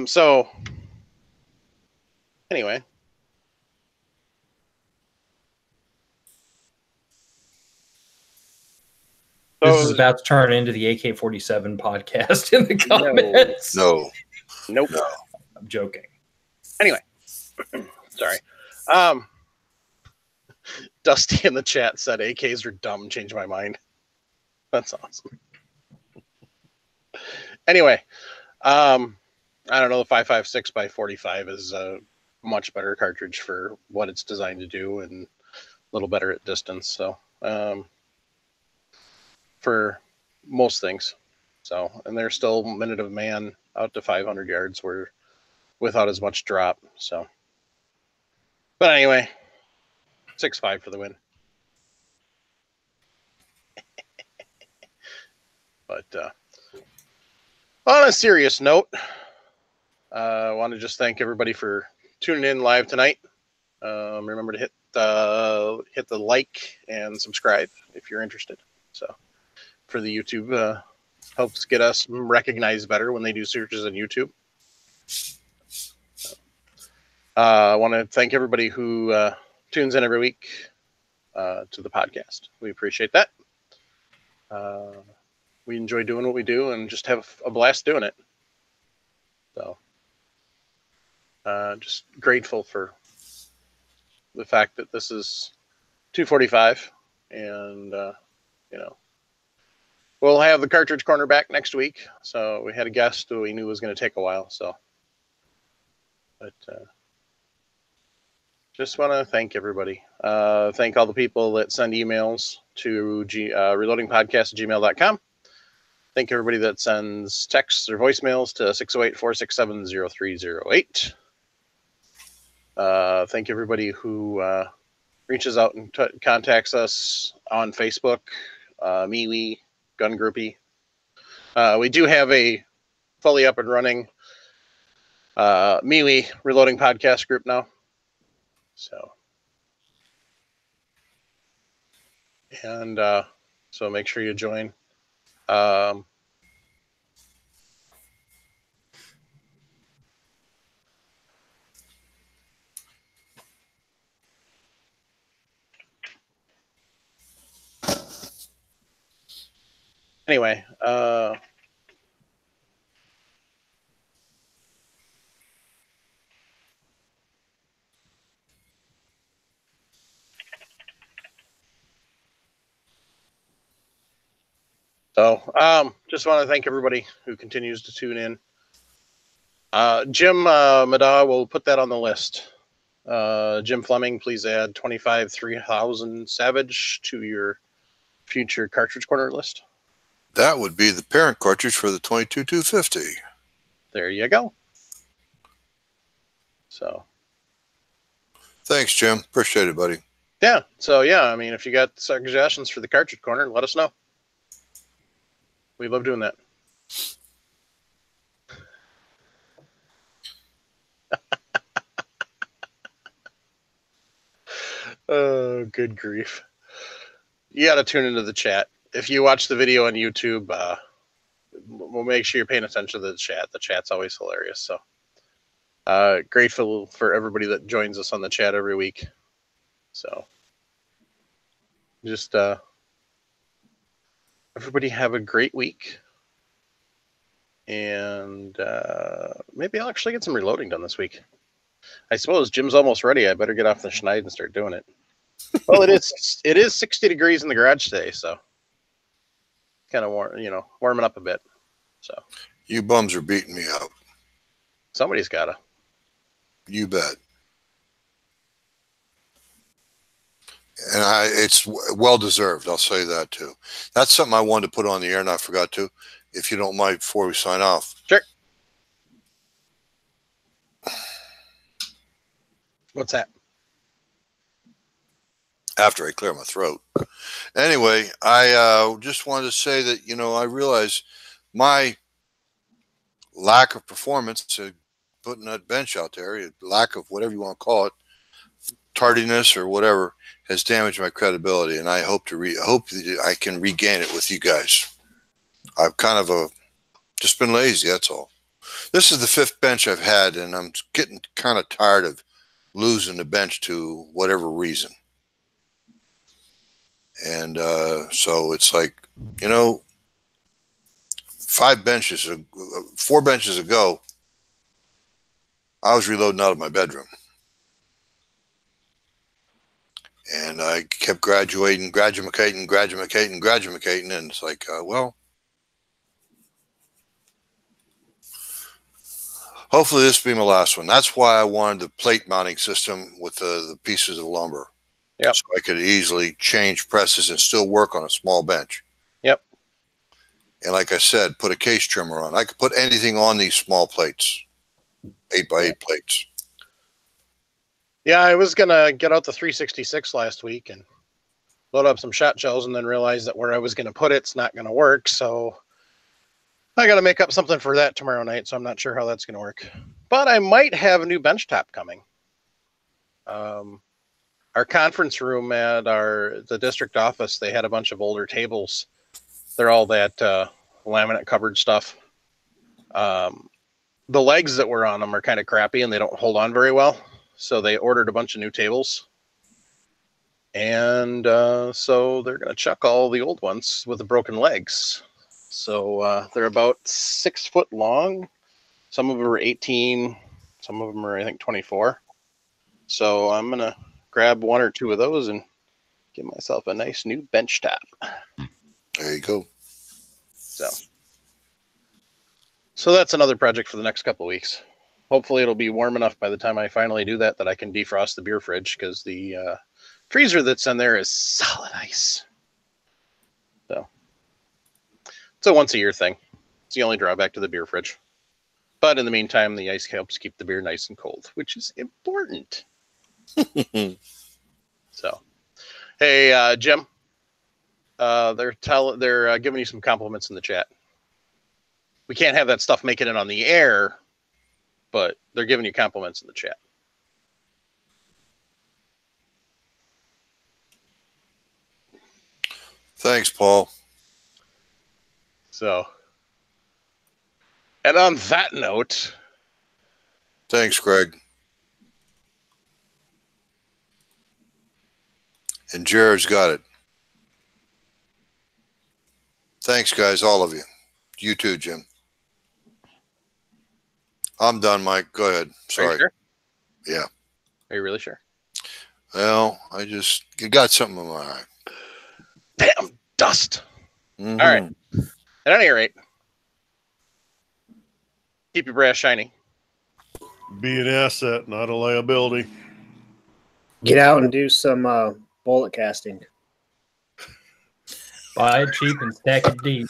So, anyway. This is about to turn into the AK-47 podcast in the comments. No. Nope. No. I'm joking. Anyway. Sorry. Dusty in the chat said AKs are dumb. Changed my mind. That's awesome. Anyway, I don't know. The 5.56 by 45 is a much better cartridge for what it's designed to do, and a little better at distance. So, for most things. So, and they're still minute of man out to 500 yards without as much drop. So, but anyway, 6.5 for the win. But on a serious note, I want to just thank everybody for tuning in live tonight. Remember to hit the like and subscribe if you're interested. So for the YouTube, helps get us recognized better when they do searches on YouTube. I want to thank everybody who tunes in every week to the podcast. We appreciate that. We enjoy doing what we do and just have a blast doing it. So just grateful for the fact that this is 245 and we'll have the cartridge corner back next week. So we had a guest who we knew was going to take a while. So, but just want to thank everybody. Thank all the people that send emails to reloadingpodcast@gmail.com. Thank everybody that sends texts or voicemails to 608-467-0308. Thank everybody who reaches out and contacts us on Facebook, MeWe, Gun Groupie. We do have a fully up and running MeWe Reloading Podcast group now. So, and so make sure you join. Anyway, just want to thank everybody who continues to tune in. Jim Madaw will put that on the list. Jim Fleming, please add 25 3000 Savage to your future cartridge corner list. That would be the parent cartridge for the 22-250. There you go. So, thanks, Jim. Appreciate it, buddy. Yeah. So, yeah, I mean, if you got suggestions for the cartridge corner, let us know. We love doing that. Oh, good grief. You got to tune into the chat. If you watch the video on YouTube, we'll make sure you're paying attention to the chat. The chat's always hilarious. So, grateful for everybody that joins us on the chat every week. So, just everybody have a great week. And maybe I'll actually get some reloading done this week. I suppose Jim's almost ready. I better get off the schneid and start doing it. Well, it is 60 degrees in the garage today, so kind of warming up a bit. So you bums are beating me out. Somebody's gotta. You bet. And it's well deserved. I'll say that too. That's something I wanted to put on the air, and I forgot to. If you don't mind, before we sign off. Sure. What's that? After I clear my throat. Anyway, I just wanted to say that, I realize my lack of performance to putting that bench out there, lack of whatever you want to call it, tardiness or whatever, has damaged my credibility, and I hope that I can regain it with you guys. I've kind of just been lazy, that's all. This is the 5th bench I've had, and I'm getting kind of tired of losing the bench to whatever reason. And so it's like, 4 benches ago, I was reloading out of my bedroom. And I kept graduating, and it's like, hopefully this will be my last one. That's why I wanted the plate mounting system with the pieces of lumber. Yep. So I could easily change presses and still work on a small bench. Yep. And like I said, put a case trimmer on. I could put anything on these small plates, 8x8 plates. Yeah, I was going to get out the 366 last week and load up some shot shells and then realize that where I was going to put it's not going to work. So I got to make up something for that tomorrow night, so I'm not sure how that's going to work. But I might have a new bench top coming. Our conference room at the district office, they had a bunch of older tables. They're all that laminate covered stuff. The legs that were on them are kind of crappy and they don't hold on very well. So they ordered a bunch of new tables. And so they're going to chuck all the old ones with the broken legs. So they're about 6 foot long. Some of them are 18. Some of them are, I think, 24. So I'm going to grab 1 or 2 of those and give myself a nice new bench top. There you go. So that's another project for the next couple of weeks. Hopefully it'll be warm enough by the time I finally do that I can defrost the beer fridge, because the freezer that's in there is solid ice. So it's a once a year thing. It's the only drawback to the beer fridge. But in the meantime, the ice helps keep the beer nice and cold, which is important. So, hey, Jim, they're giving you some compliments in the chat. We can't have that stuff making it on the air, but they're giving you compliments in the chat. Thanks, Paul. So, and on that note, thanks, Greg. And Jared's got it. Thanks, guys, all of you. You too, Jim. I'm done, Mike. Go ahead. Sorry. Are you sure? Yeah. Are you really sure? Well, you got something in my eye. Damn dust. Mm-hmm. All right. At any rate, keep your brass shiny. Be an asset, not a liability. Get out and do some bullet casting. Buy it cheap and stack it deep.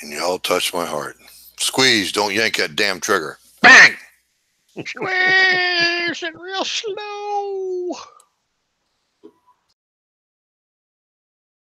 And you all touch my heart. Squeeze, don't yank that damn trigger. Bang! Squish it real slow.